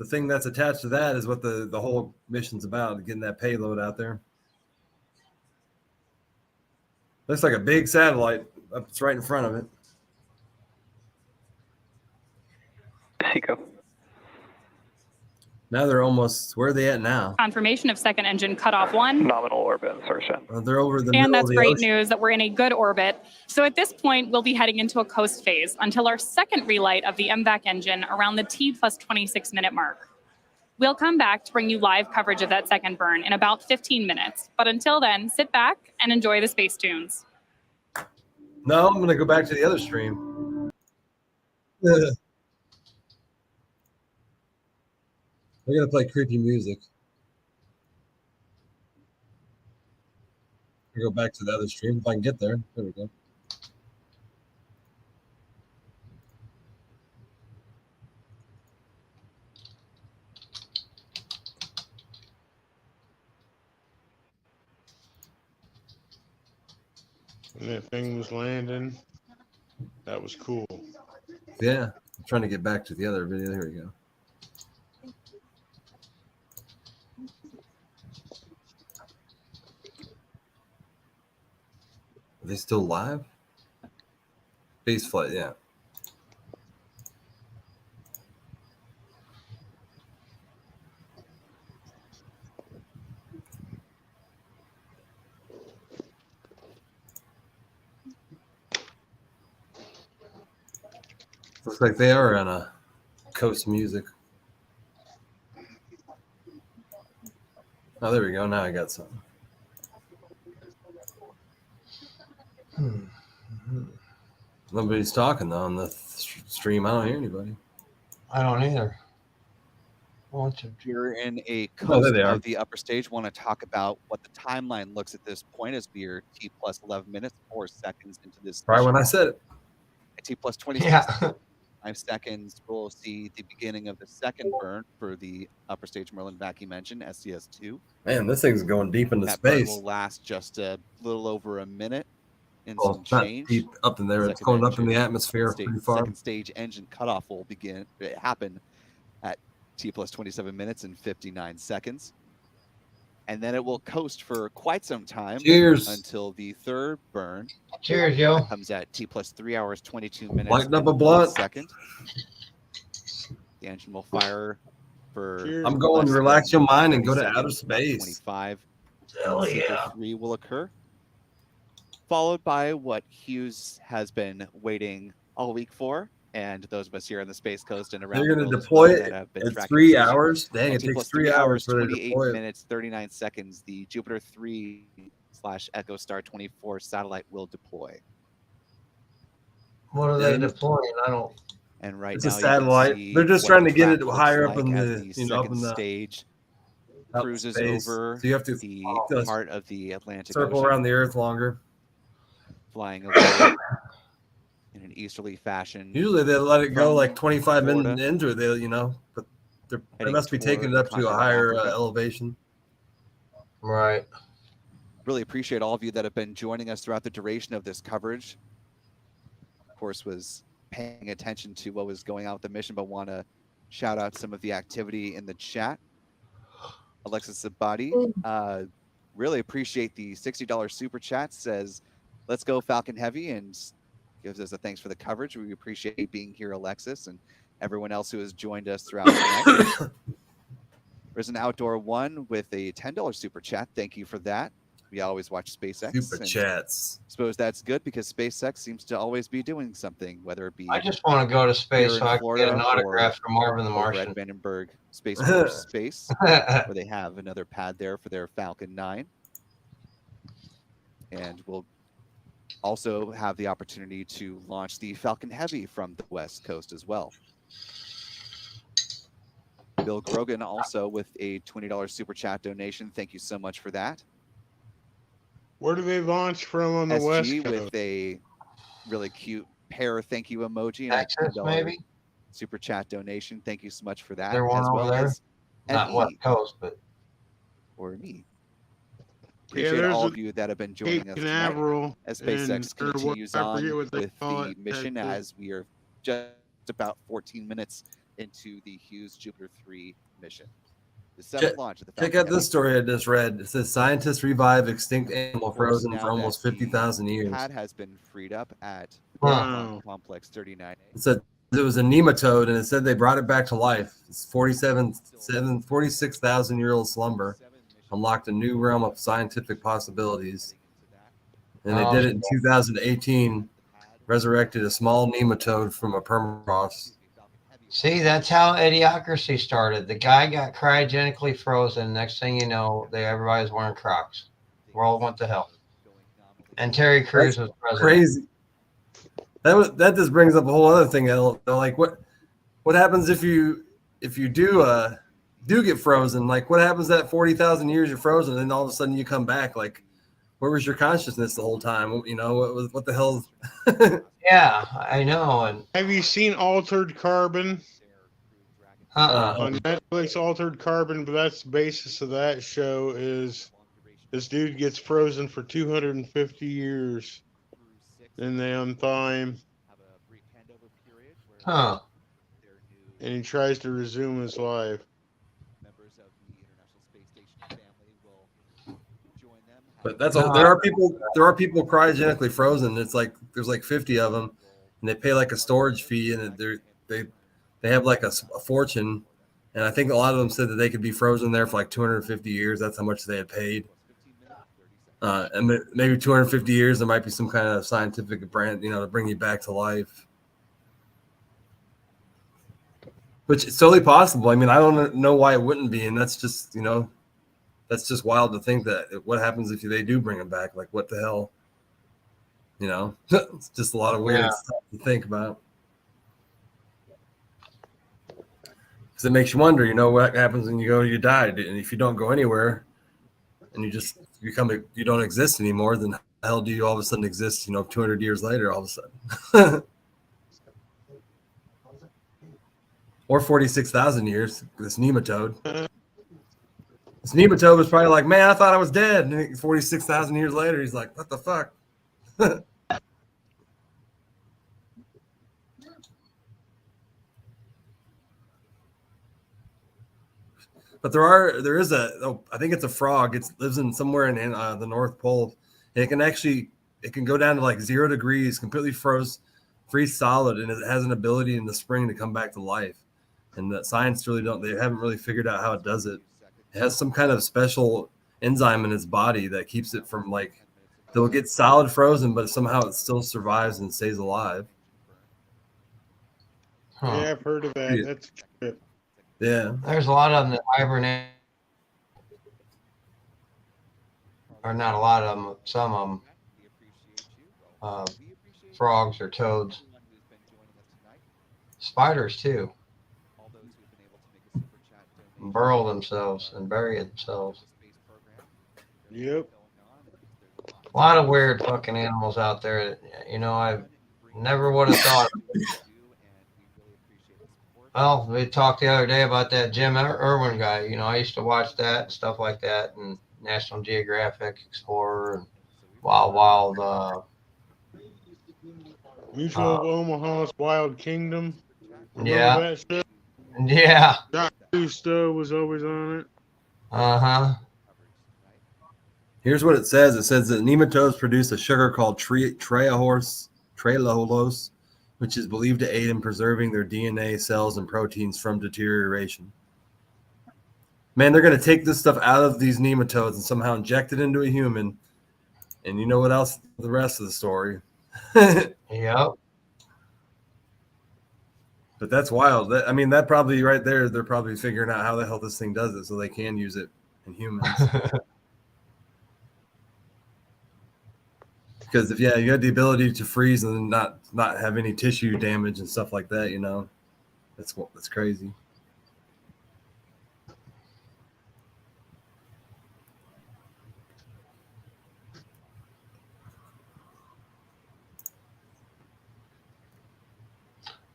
the thing that's attached to that is what the whole mission's about, getting that payload out there. Looks like a big satellite. It's right in front of it. Seco. Now they're almost, where are they at now? Confirmation of second engine cutoff one. Nominal orbit insertion. They're over the And middle that's of the great ocean. news that we're in a good orbit. So at this point, we'll be heading into a coast phase until our second relight of the MVAC engine around the T plus 26 minute mark. We'll come back to bring you live coverage of that second burn in about 15 minutes. But until then, sit back and enjoy the space tunes. No, I'm going to go back to the other stream. Ugh. They're going to play creepy music. I'll go back to the other stream if I can get there. There we go. And that thing was landing. That was cool. Yeah, I'm trying to get back to the other video. Here we go. Are they still live? Space flight, yeah. Looks like they are on a coast music. Oh, there we go. Now I got something. Nobody's talking though on the stream. I don't hear anybody. I don't either. If you're in a Oh, coast there they are. of the upper stage, want to talk about what the timeline looks at this point as we are T plus 11 minutes, 4 seconds into this. Probably when I mission. said it. At T plus 26, Yeah. 5 seconds, we'll see the beginning of the second burn for the upper stage Merlin vacuum engine, SCS-2. Man, this thing's going deep into That burn space. will last just a little over a minute and Well, some it's not change. deep up in there. It's Second going up in the engine, atmosphere pretty far. Second stage engine cutoff will happen at T plus 27 minutes and 59 seconds. And then it will coast for quite some time. Cheers. Until the third burn. Cheers, yo. Comes at T plus 3 hours, 22 minutes. Lighten up and a blunt. 1 second. The engine will fire for. Cheers. I'm going to less relax than your mind and 30 go to outer seconds, about space. 25. Hell Super yeah. 3 will occur. Followed by what Hughes has been waiting all week for, and those of us here on the Space Coast and around They're the going to world as well deploy that it have been in tracking 3 the mission. hours. Dang, At it takes plus 3 hours for it to 28 deploy it. minutes, 39 seconds, the Jupiter 3/Echo Star 24 satellite will deploy. What are they deploying? I don't. And right It's now a you can satellite. see They're just what trying the to get it craft looks higher up like in as the, the you know, up second in the stage out in cruises space. over So you have to the know, heart of the Atlantic circle Ocean, around the Earth longer. flying away in an easterly fashion. Usually they let it go from like 25 Florida, minutes into it. They, you know, but they heading must be taking toward it up to a continental higher Africa. elevation. Right. Really appreciate all of you that have been joining us throughout the duration of this coverage. Of course, was paying attention to what was going on with the mission, but want to shout out some of the activity in the chat. Alexis Sabati, really appreciate the $60 super chat. Says, "Let's go Falcon Heavy," and gives us a thanks for the coverage. We appreciate you being here, Alexis, and everyone else who has joined us throughout the night. There's an Outdoor One with a $10 super chat. Thank you for that. We always watch SpaceX. Super chats. Suppose that's good because SpaceX seems to always be doing something, whether it be I just want to go to space here so in I can get an Florida autograph from Marvin the over Martian. at Vandenberg Space Force Space, where they have another pad there for their Falcon 9. And we'll also have the opportunity to launch the Falcon Heavy from the West Coast as well. Bill Grogan also with a $20 super chat donation. Thank you so much for that. Where do they launch from on the SG West Coast? with a really cute pair thank you emoji and Texas, a $10 maybe? super chat donation. Thank you so much for that. There one as over well there? as Not NE West Coast, but or me. Yeah, Appreciate there's all a of you that have been joining Cape us Canaveral tonight as and- SpaceX or what- continues I on forget what they with call the it, mission Texas. as we are just about 14 minutes into the Hughes Jupiter 3 mission. The seventh launch of the Check Falcon out this Heavy. story I just read. It says scientists revive extinct animal Of course, frozen now for almost that the 50,000 years. pad has been freed up at Wow. Complex 39A. It said it was a nematode, and it said they brought it back to life. It's 46,000-year-old slumber unlocked a new realm of scientific possibilities. And they did it in 2018, resurrected a small nematode from a permafrost. see, that's how Idiocracy started. The guy got cryogenically frozen. Next thing you know, everybody's wearing Crocs. World went to hell. And Terry Crews was president. Crazy. That just brings up a whole other thing. Like what happens if you do get frozen? Like what happens that 40,000 years you're frozen, and then all of a sudden you come back? Like where was your consciousness the whole time? You know what the hell? Yeah, I know. And have you seen Altered Carbon? On Netflix, Altered Carbon, but that's the basis of that show is this dude gets frozen for 250 years. Then they unthaw him. Huh. And he tries to resume his life. But that's all. There are people cryogenically frozen. It's like there's like 50 of them, and they pay like a storage fee, and they have like a fortune. And I think a lot of them said that they could be frozen there for like 250 years. That's how much they had paid. And maybe 250 years, there might be some kind of scientific brand, to bring you back to life. Which is totally possible. I mean, I don't know why it wouldn't be, and that's just that's just wild to think that. What happens if they do bring him back? Like, what the hell? It's just a lot of weird stuff to think about. Because it makes you wonder, what happens when you die, and if you don't go anywhere, and you just you don't exist anymore, then how the hell do you all of a sudden exist? 200 years later, all of a sudden, or 46,000 years. This nematode. This nematode was probably like, man, I thought I was dead. And then 46,000 years later, he's like, what the fuck? But there is I think it's a frog. It lives in somewhere in the North Pole. And it can go down to like 0 degrees, completely freeze solid, and it has an ability in the spring to come back to life. And that science they haven't really figured out how it does it. It has some kind of special enzyme in its body that keeps it from they'll get solid frozen, but somehow it still survives and stays alive. Yeah, I've heard of that. Yeah. That's good. Yeah. There's a lot of them that hibernate. Or not a lot of them, some of them. Frogs or toads. Spiders too. Burrow themselves and bury themselves. Yep. A lot of weird fucking animals out there. You know, I never would have thought. Well, we talked the other day about that Jim Irwin guy. You know, I used to watch that and stuff like that, and National Geographic Explorer and Wild. Mutual of Omaha's Wild Kingdom. Remember Yeah. that show? Yeah. Doc Cousteau was always on it. Uh-huh. Here's what it says. It says that nematodes produce a sugar called trehalose, which is believed to aid in preserving their DNA, cells, and proteins from deterioration. Man, they're going to take this stuff out of these nematodes and somehow inject it into a human. And you know what else? The rest of the story. Yep. But that's wild. I mean, that probably right there, they're probably figuring out how the hell this thing does it so they can use it in humans. Because if you got the ability to freeze and not have any tissue damage and stuff like that, you know, that's crazy.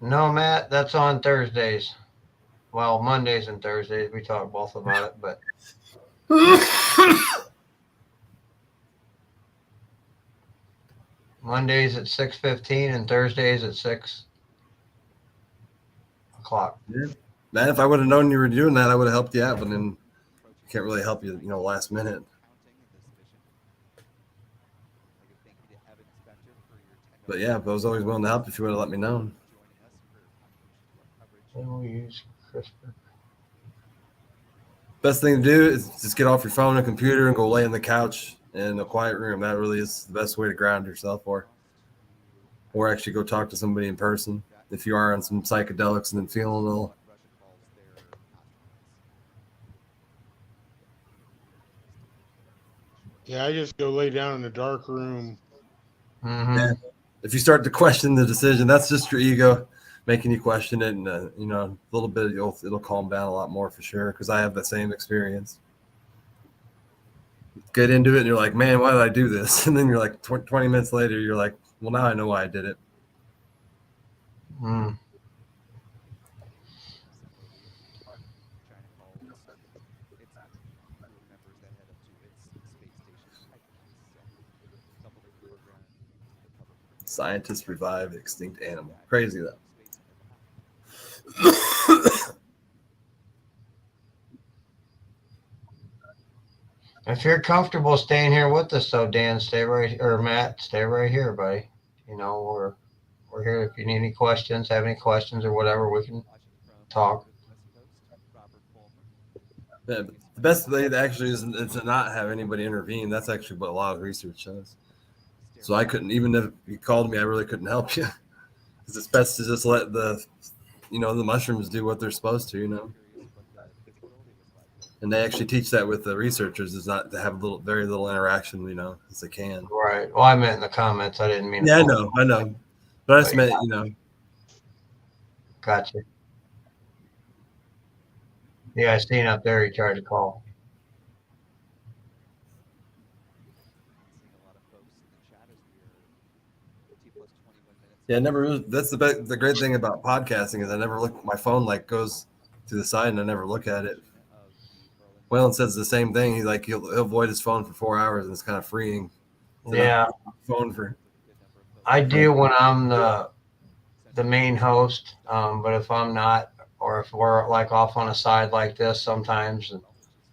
No, Matt, that's on Thursdays. Well, Mondays and Thursdays. We talk both about it, but Mondays at 6:15 and Thursdays at 6 o'clock. Yeah. Man, if I would have known you were doing that, I would have helped you out, but then I can't really help you, last minute. But yeah, I was always willing to help if you would have let me know. We'll use CRISPR. Best thing to do is just get off your phone and computer and go lay on the couch in a quiet room. That really is the best way to ground yourself, or actually go talk to somebody in person if you are on some psychedelics and then feeling a little. Yeah, I just go lay down in a dark room. Mm-hmm. Yeah. If you start to question the decision, that's just your ego making you question it, and a little bit it'll calm down a lot more for sure. Because I have the same experience. Get into it, and you're like, man, why did I do this? And then you're like, 20 minutes later, you're like, well, now I know why I did it. Mm. Scientists revive extinct animal. Crazy though. If you're comfortable staying here with us, though, Dan, Matt, stay right here, buddy. We're here if you need any questions, have any questions or whatever, we can talk. Yeah, but the best thing actually is to not have anybody intervene. That's actually what a lot of research says. So I couldn't, even if you called me, I really couldn't help you. Because it's best to just let the mushrooms do what they're supposed to, And they actually teach that with the researchers, is not to have very little interaction, as they can. Right. Well, I meant in the comments. I didn't mean. Yeah, I know. But I just meant, Gotcha. Yeah, I seen up there he tried to call. Yeah, that's the great thing about podcasting is I never look. My phone goes to the side and I never look at it. Waylon says the same thing. He'll avoid his phone for 4 hours, and it's kind of freeing. Yeah. Phone for. I do when I'm the main host, but if I'm not, or if we're off on a side like this, sometimes,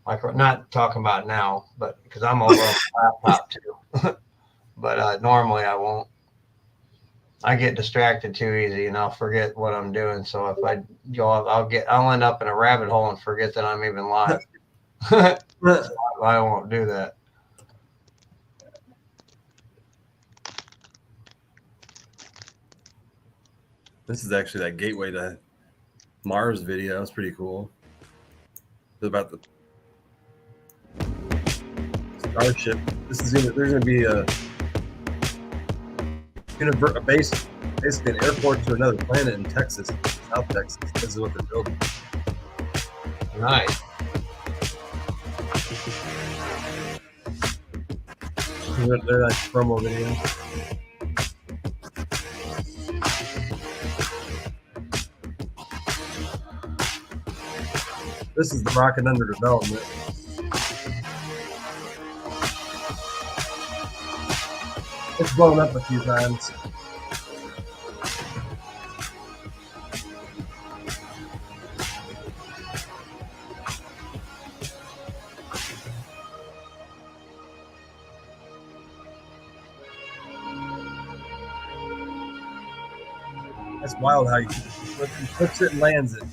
we're not talking about now, but because I'm over on the laptop too. But normally I won't. I get distracted too easy, and I'll forget what I'm doing. So if I go, I'll end up in a rabbit hole and forget that I'm even live. So I won't do that. This is actually that Gateway to Mars video. It's pretty cool. It's about the Starship. There's gonna be a base, basically an airport to another planet in Texas, South Texas. This is what they're building. Nice. They're like promo video. This is the rocket under development. It's blown up a few times. That's wild how he flips it and lands it.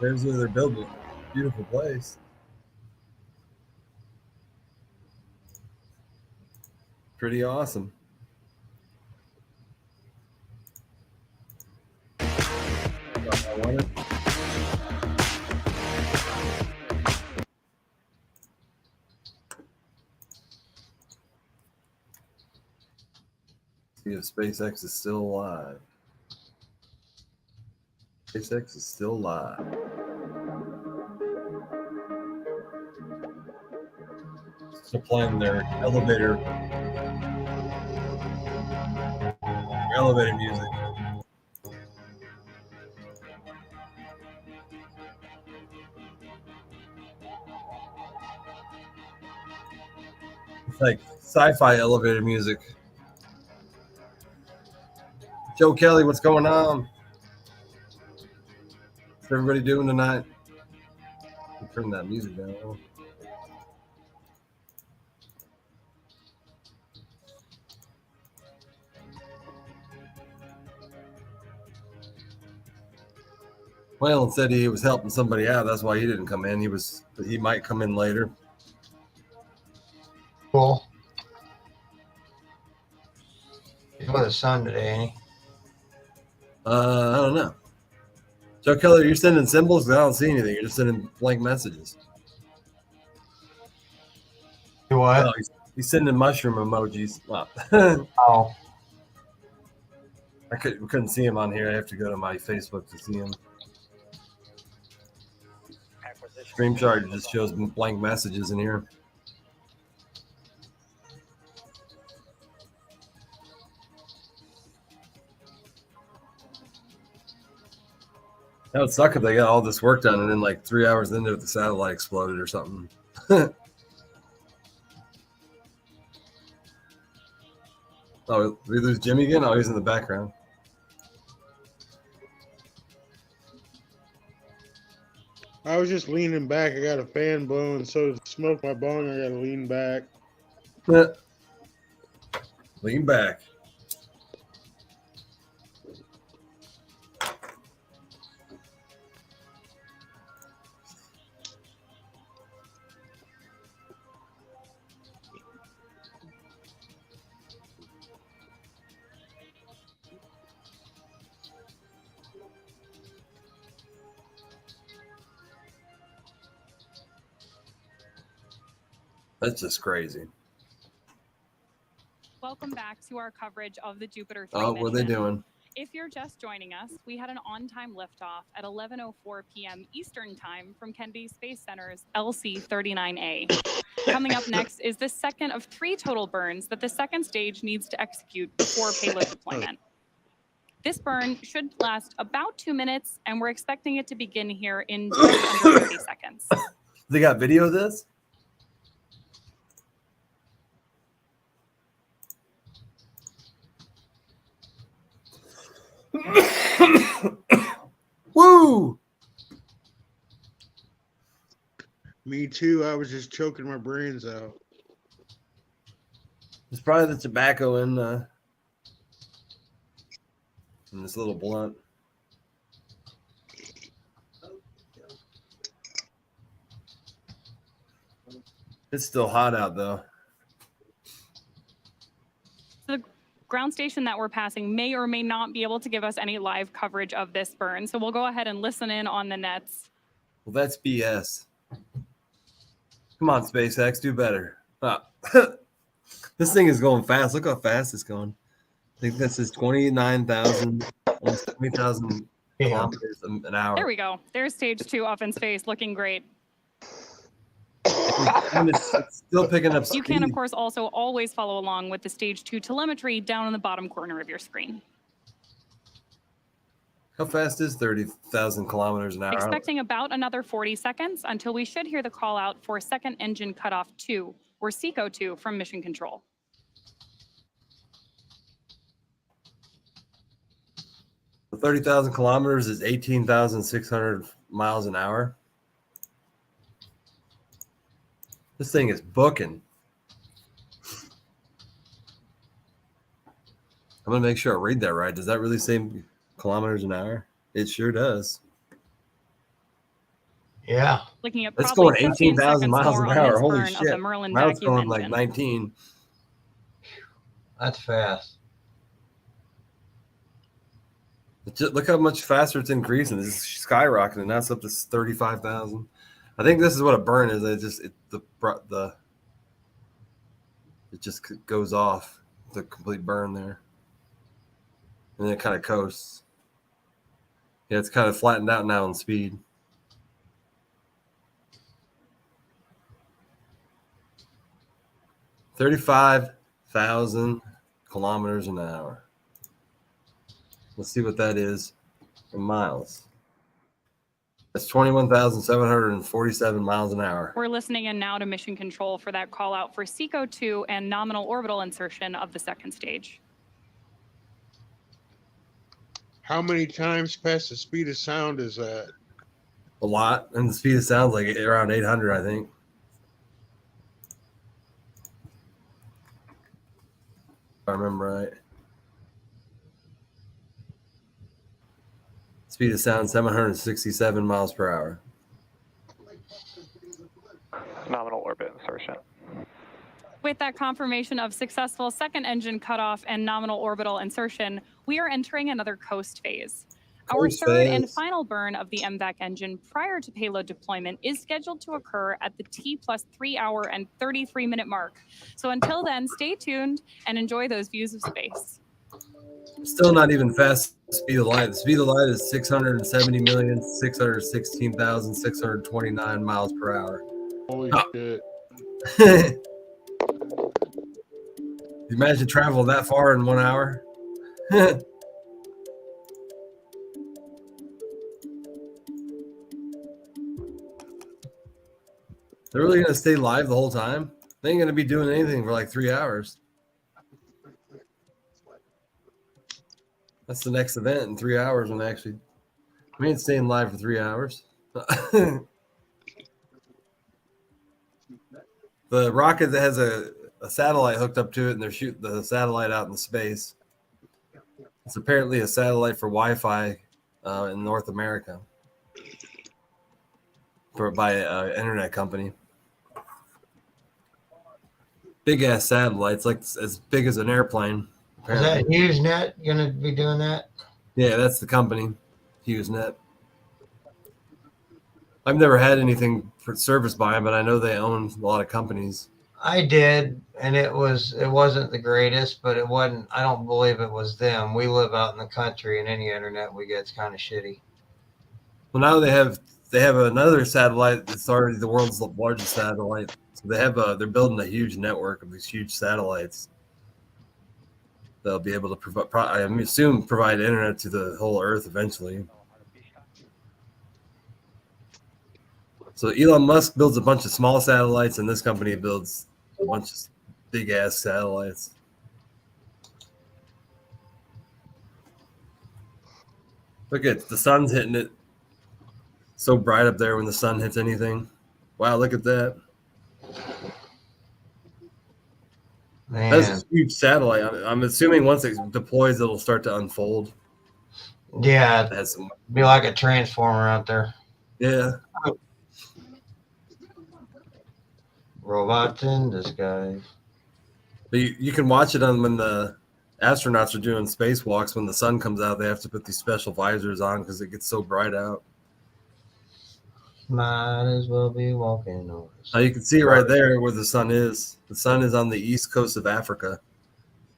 There's where they're building. Beautiful place. Pretty awesome. I want it. See if SpaceX is still alive. SpaceX is still alive. Supplying their elevator music. It's like sci-fi elevator music. Joe Kelly, what's going on? What's everybody doing tonight? Turn that music down. Well, said he was helping somebody out. That's why he didn't come in. He might come in later. Cool. He's with his son today, ain't he? I don't know. Joe Keller, you're sending symbols? I don't see anything. You're just sending blank messages. Do what? No, he's sending mushroom emojis. Oh. We couldn't see him on here. I have to go to my Facebook to see him. StreamShark just shows blank messages in here. That would suck if they got all this work done and then like 3 hours into it, the satellite exploded or something. Oh, we lose Jimmy again? Oh, he's in the background. I was just leaning back. I got a fan blowing, so to smoke my bong, I gotta lean back. Lean back. That's just crazy. Welcome back to our coverage of the Jupiter 3 Oh, what are they mission. doing? If you're just joining us, we had an on-time liftoff at 11:04 p.m. Eastern Time from Kennedy Space Center's LC-39A. Coming up next is the second of 3 total burns that the second stage needs to execute before payload deployment. This burn should last about 2 minutes, and we're expecting it to begin here in just under 30 seconds. They got video of this? Woo! Me too. I was just choking my brains out. It's probably the tobacco in this little blunt. It's still hot out though. The ground station that we're passing may or may not be able to give us any live coverage of this burn. So we'll go ahead and listen in on the nets. Well, that's BS. Come on, SpaceX, do better. This thing is going fast. Look how fast it's going. I think this is 29,000, almost 20,000 kilometers an hour. There we go. There's stage 2 up in space, looking great. And it's still picking up speed. You can, of course, also always follow along with the stage 2 telemetry down in the bottom corner of your screen. How fast is 30,000 kilometers an hour? Expecting about another 40 seconds until we should hear the call out for second engine cutoff 2, or SECO 2, from Mission Control. The 30,000 kilometers is 18,600 miles an hour. This thing is booking. I'm going to make sure I read that right. Does that really say kilometers an hour? It sure does. Yeah. Looking at it's probably going 18,000 miles an hour. Holy shit. Now it's going engine. like 19. That's fast. Look how much faster it's increasing. It's skyrocketing. Now it's up to 35,000. I think this is what a burn is. It just goes off, the complete burn there, and then it kind of coasts. Yeah, it's kind of flattened out now in speed. $35,000 kilometers an hour. Let's see what that is in miles. That's 21,747 miles an hour. We're listening in now to Mission Control for that call out for SECO 2 and nominal orbital insertion of the second stage. How many times past the speed of sound is that? A lot. And the speed of sound is like around 800, I think. If I remember right. Speed of sound 767 miles per hour. Nominal orbit insertion. With that confirmation of successful second engine cutoff and nominal orbital insertion, we are entering another coast phase. Our third and final burn of the MVAC engine prior to payload deployment is scheduled to occur at the T+3 hour and 33-minute mark. So until then, stay tuned and enjoy those views of space. Still not even fast speed of light. The speed of light is 670,616,629 miles per hour. Holy shit. Imagine travel that far in 1 hour. They're really going to stay live the whole time? They ain't going to be doing anything for like 3 hours. That's the next event in 3 hours when they actually... I mean, staying live for 3 hours. The rocket that has a satellite hooked up to it, and they're shooting the satellite out in space. It's apparently a satellite for Wi-Fi in North America by an internet company. Big ass satellites, like as big as an airplane. Apparently. Is that HughesNet going to be doing that? Yeah, that's the company, HughesNet. I've never had anything for service by them, but I know they own a lot of companies. I did, and it wasn't the greatest, but it wasn't. I don't believe it was them. We live out in the country, and any internet we get is kind of shitty. Well, now they have another satellite that's already the world's largest satellite. So they're building a huge network of these huge satellites. They'll be able to provide internet to the whole Earth eventually. So Elon Musk builds a bunch of small satellites, and this company builds a bunch of big ass satellites. Look at the sun's hitting it. So bright up there when the sun hits anything. Wow, look at that. Man. That's a huge satellite. I'm assuming once it deploys, it'll start to unfold. Yeah, It has some, be like a transformer out there. yeah. Robots in disguise. But you can watch it on when the astronauts are doing spacewalks. When the sun comes out, they have to put these special visors on because it gets so bright out. Might as well be walking on. Now you can see right there where the sun is. The sun is on the east coast of Africa,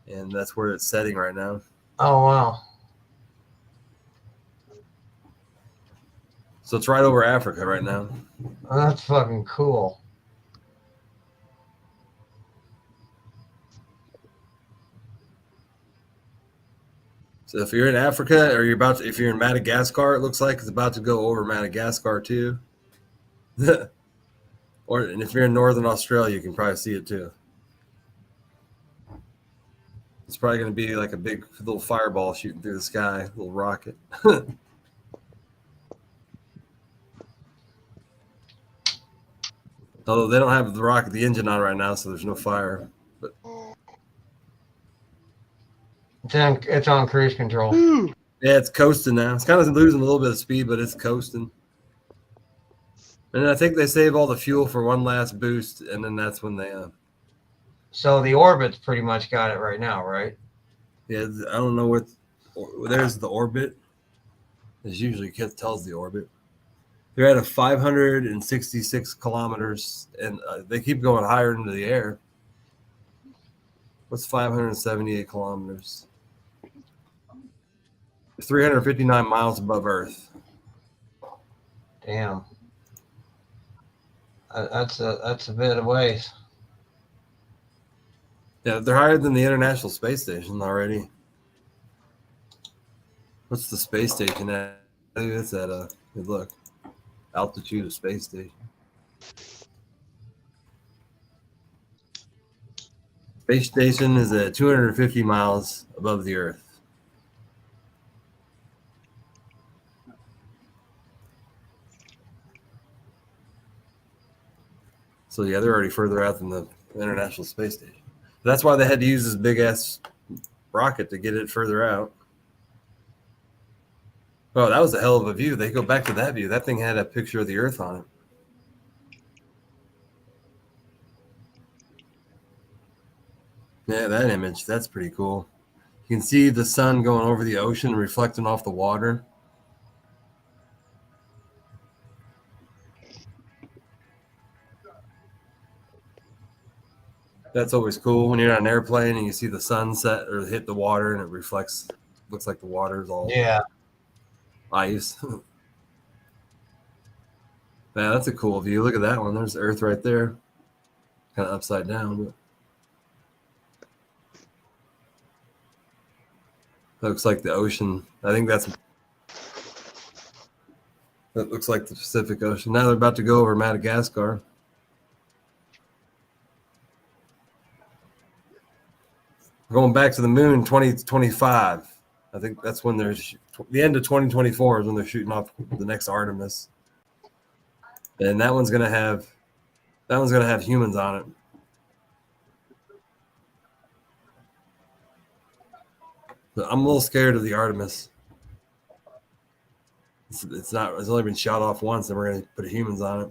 and that's where it's setting right now. Oh, wow. So it's right over Africa right now. Oh, that's fucking cool. So if you're in Africa, or if you're in Madagascar, it looks like it's about to go over Madagascar too. And if you're in Northern Australia, you can probably see it too. It's probably going to be like a big little fireball shooting through the sky, a little rocket. Although they don't have the engine on right now, so there's no fire. But It's on cruise control. yeah, it's coasting now. It's kind of losing a little bit of speed, but it's coasting. And I think they save all the fuel for one last boost, and then that's when they. So the orbit's pretty much got it right now, right? Yeah, I don't know what. There's the orbit. It usually tells the orbit. They're at a 566 kilometers, and they keep going higher into the air. What's 578 kilometers? 359 miles above Earth. Damn. That's a bit of ways. Yeah, they're higher than the International Space Station already. What's the space station at? I think it's at look, altitude of space station. Space station is at 250 miles above the Earth. So yeah, they're already further out than the International Space Station. That's why they had to use this big ass rocket to get it further out. Oh, that was a hell of a view. They go back to that view. That thing had a picture of the Earth on it. Yeah, that image, that's pretty cool. You can see the sun going over the ocean, reflecting off the water. That's always cool when you're on an airplane and you see the sun set or hit the water and it reflects. Looks like the water is all ice. Man, that's a cool view. Look at that one. There's Earth right there. Kind of upside down, but looks like the ocean. I think that looks like the Pacific Ocean. Now they're about to go over Madagascar. Going back to the moon 2025. I think that's when there's the end of 2024 is when they're shooting off the next Artemis. And that one's gonna have humans on it. But I'm a little scared of the Artemis. It's only been shot off once, and we're gonna put humans on it.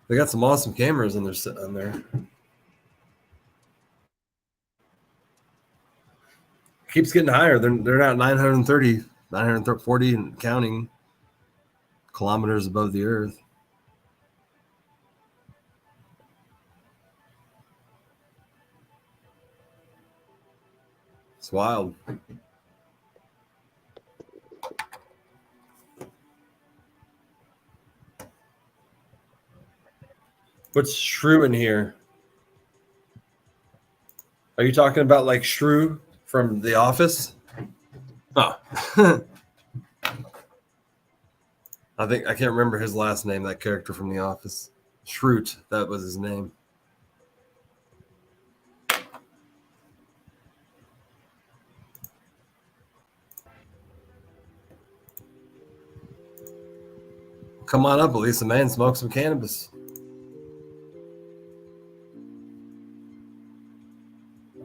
They got some awesome cameras on there. Keeps getting higher. They're now 940 and counting kilometers above the Earth. It's wild. What's shrew in here? Are you talking about like Shrew from The Office? Oh. I can't remember his last name, that character from The Office. Shroot, that was his name. Come on up, Elisa, man. Smoke some cannabis.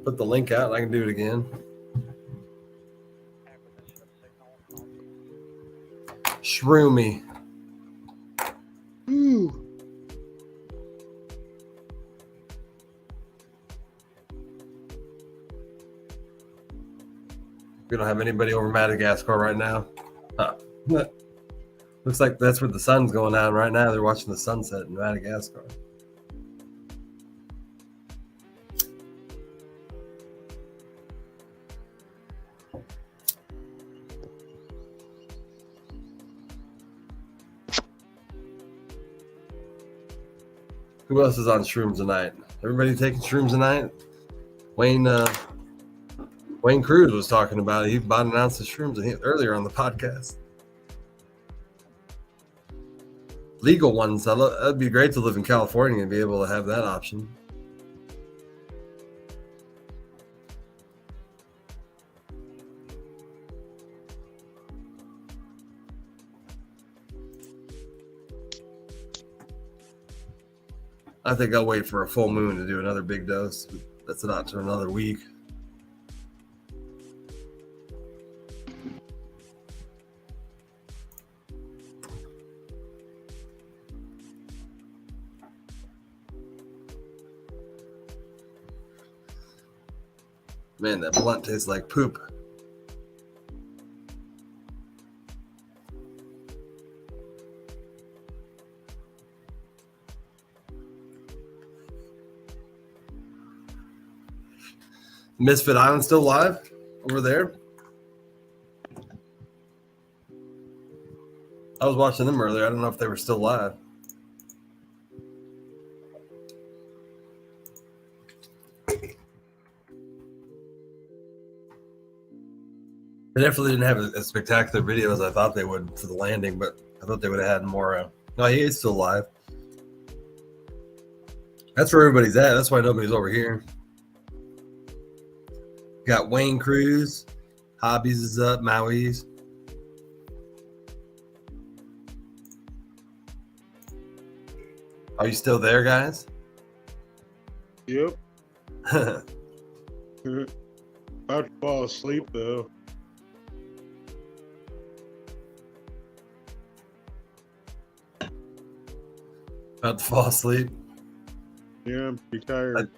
Put the link out. I can do it again. Shroomy. Ooh. We don't have anybody over Madagascar right now. Huh. Looks like that's where the sun's going on right now. They're watching the sunset in Madagascar. Who else is on shrooms tonight? Everybody taking shrooms tonight? Wayne Cruz was talking about it. He bought an ounce of shrooms earlier on the podcast. Legal ones. That'd be great to live in California and be able to have that option. I think I'll wait for a full moon to do another big dose. That's not to another week. Man, that blunt tastes like poop. Misfit Island still live over there? I was watching them earlier. I don't know if they were still live. They definitely didn't have a spectacular video as I thought they would for the landing, but I thought they would have had more. No, he is still live. That's where everybody's at. That's why nobody's over here. Got Wayne Cruz. Hobbies is up. Maui's. Are you still there, guys? Yep. About to fall asleep, though. About to fall asleep. Yeah, I'm pretty tired.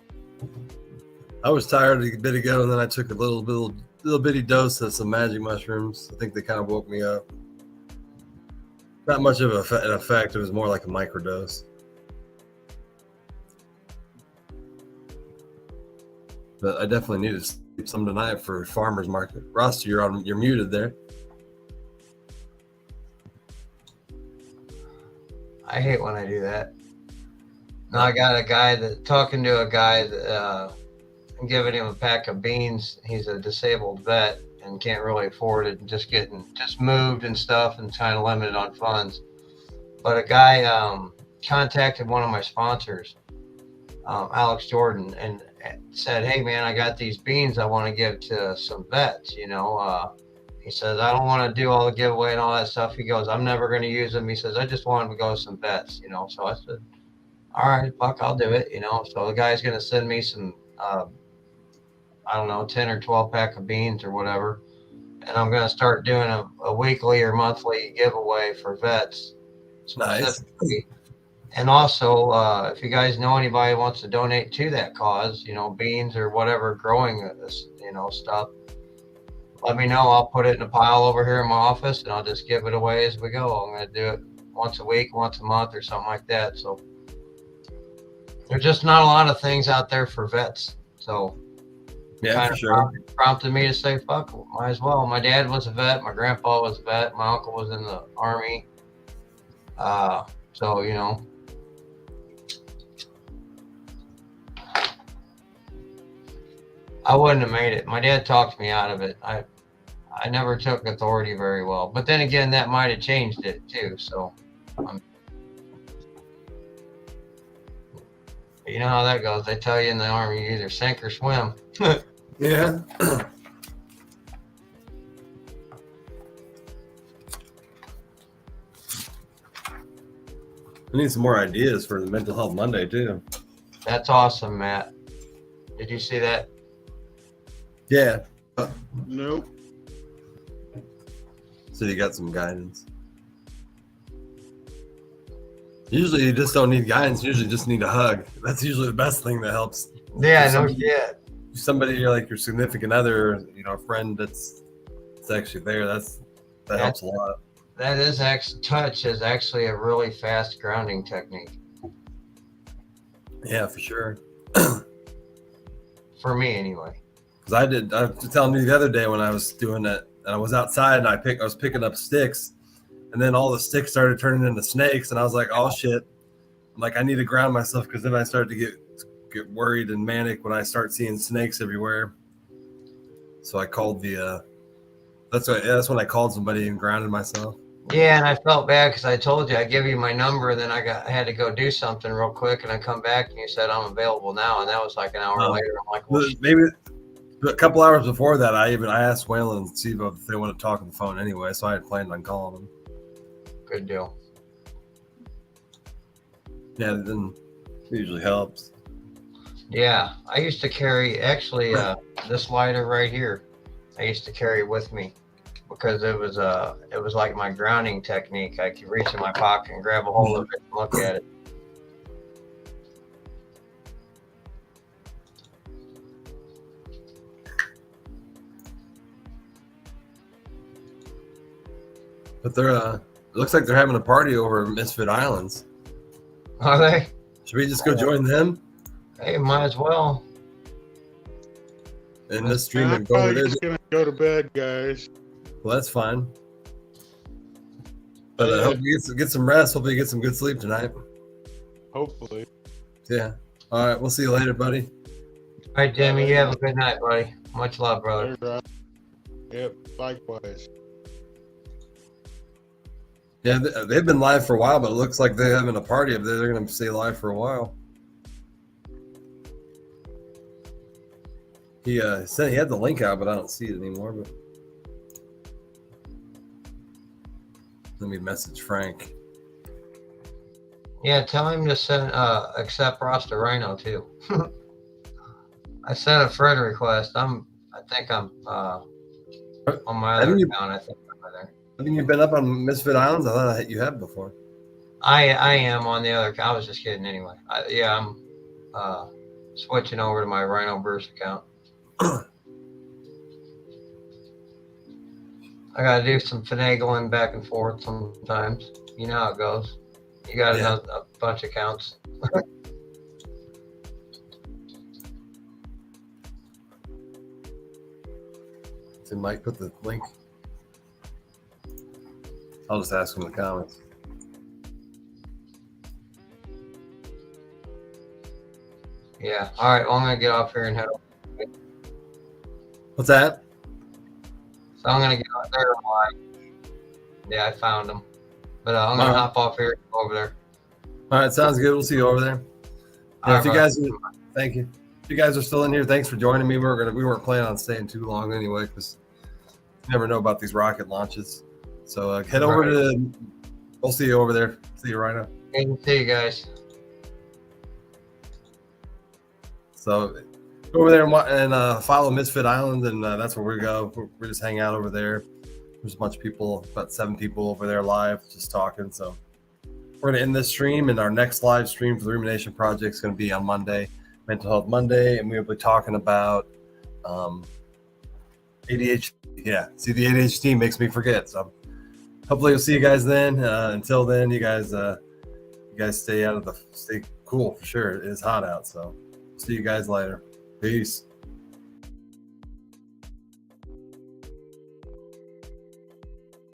I was tired a bit ago, and then I took a little bitty dose of some magic mushrooms. I think they kind of woke me up. Not much of an effect. It was more like a microdose. But I definitely need to sleep some tonight for farmers market. Ross, you're muted there. I hate when I do that. No, I got a guy talking to a guy that I'm giving him a pack of beans. He's a disabled vet and can't really afford it, and just moved and stuff and kind of limited on funds. But a guy contacted one of my sponsors, Alex Jordan, and said, "Hey man, I got these beans I want to give to some vets, you know." He says, "I don't want to do all the giveaway and all that stuff." He goes, "I'm never going to use them." He says, "I just want them to go to some vets, you know." So I said, "All right, fuck, I'll do it, you know." So the guy's going to send me some, I don't know, 10 or 12 pack of beans or whatever. And I'm going to start doing a weekly or monthly giveaway for vets. Nice. And also, if you guys know anybody who wants to donate to that cause, you know, beans or whatever, growing, you know, stuff, let me know. I'll put it in a pile over here in my office, and I'll just give it away as we go. I'm going to do it once a week, once a month, or something like that. So there's just not a lot of things out there for vets. So yeah, for sure. Prompted me to say, fuck, might as well. My dad was a vet. My grandpa was a vet. My uncle was in the Army. So, you know. I wouldn't have made it. My dad talked me out of it. I never took authority very well. But then again, that might have changed it too. So, you know how that goes. They tell you in the Army, you either sink or swim. Yeah. We need some more ideas for the Mental Health Monday too. That's awesome, Matt. Did you see that? Yeah. Nope. So you got some guidance. Usually you just don't need guidance. You usually just need a hug. That's usually the best thing that helps. Yeah, no shit. Somebody you're like your significant other, a friend that's actually there. That helps a lot. That is touch is actually a really fast grounding technique. Yeah, for sure. For me, anyway. Because I was telling you the other day when I was doing it, and I was outside and I was picking up sticks, and then all the sticks started turning into snakes, and I was like, oh shit! I'm like, I need to ground myself, because then I started to get worried and manic when I start seeing snakes everywhere. So I called that's when I called somebody and grounded myself. Yeah, and I felt bad because I told you I give you my number, then I had to go do something real quick, and I come back and you said I'm available now, and that was like an hour later. I'm like, well, maybe a couple hours before that, I asked Waylon and Steve if they want to talk on the phone anyway, so I had planned on calling them. Good deal. Yeah, then it usually helps. Yeah, I used to carry this lighter right here. I used to carry with me because it was like my grounding technique. I could reach in my pocket and grab a hold of it and look at it. But it looks like they're having a party over Misfit Islands. Are they? Should we just go join them? Hey, might as well. And this stream I'm and go over probably there. just gonna go to bed, guys. Well, that's fine. But I hope you get some rest. Hopefully you get some good sleep tonight. Hopefully. Yeah. All right. We'll see you later, buddy. All right, Jimmy, you have a good night, buddy. Much love, brother. Yep, likewise. Yeah, they've been live for a while, but it looks like they're having a party up there. They're going to stay live for a while. He said he had the link out, but I don't see it anymore. But let me message Frank. Yeah, tell him to send accept Rasta Rhino too. I sent a friend request. I think I'm on my other account. I think I'm there. Haven't you been up on Misfit Islands? I thought you had before. I am on the other account. I was just kidding anyway. I'm switching over to my Rhino Burst account. I gotta do some finagling back and forth sometimes. You know how it goes. You got a bunch of accounts. Did Mike put the link? I'll just ask him in the comments. Yeah. All right. Well, I'm gonna get off here and head over. What's that? So I'm gonna get out there. Yeah, I found them. But I'm gonna hop off here and go over there. All right, sounds good. We'll see you over there. All If you right, guys, thank you. If you guys are still in here, thanks for joining me. We weren't planning on staying too long anyway, because you never know about these rocket launches. So head over to. We'll see you over there. See you right now. See you guys. So go over there and follow Misfit Island, and that's where we go. We just hang out over there. There's a bunch of people, about 7 people over there live, just talking. So we're going to end this stream, and our next live stream for the Rumination Project is going to be on Monday, Mental Health Monday, and we'll be talking about ADHD. Yeah, see, the ADHD makes me forget. So hopefully we'll see you guys then. Until then, you guys stay cool for sure. It is hot out, so see you guys later. Peace.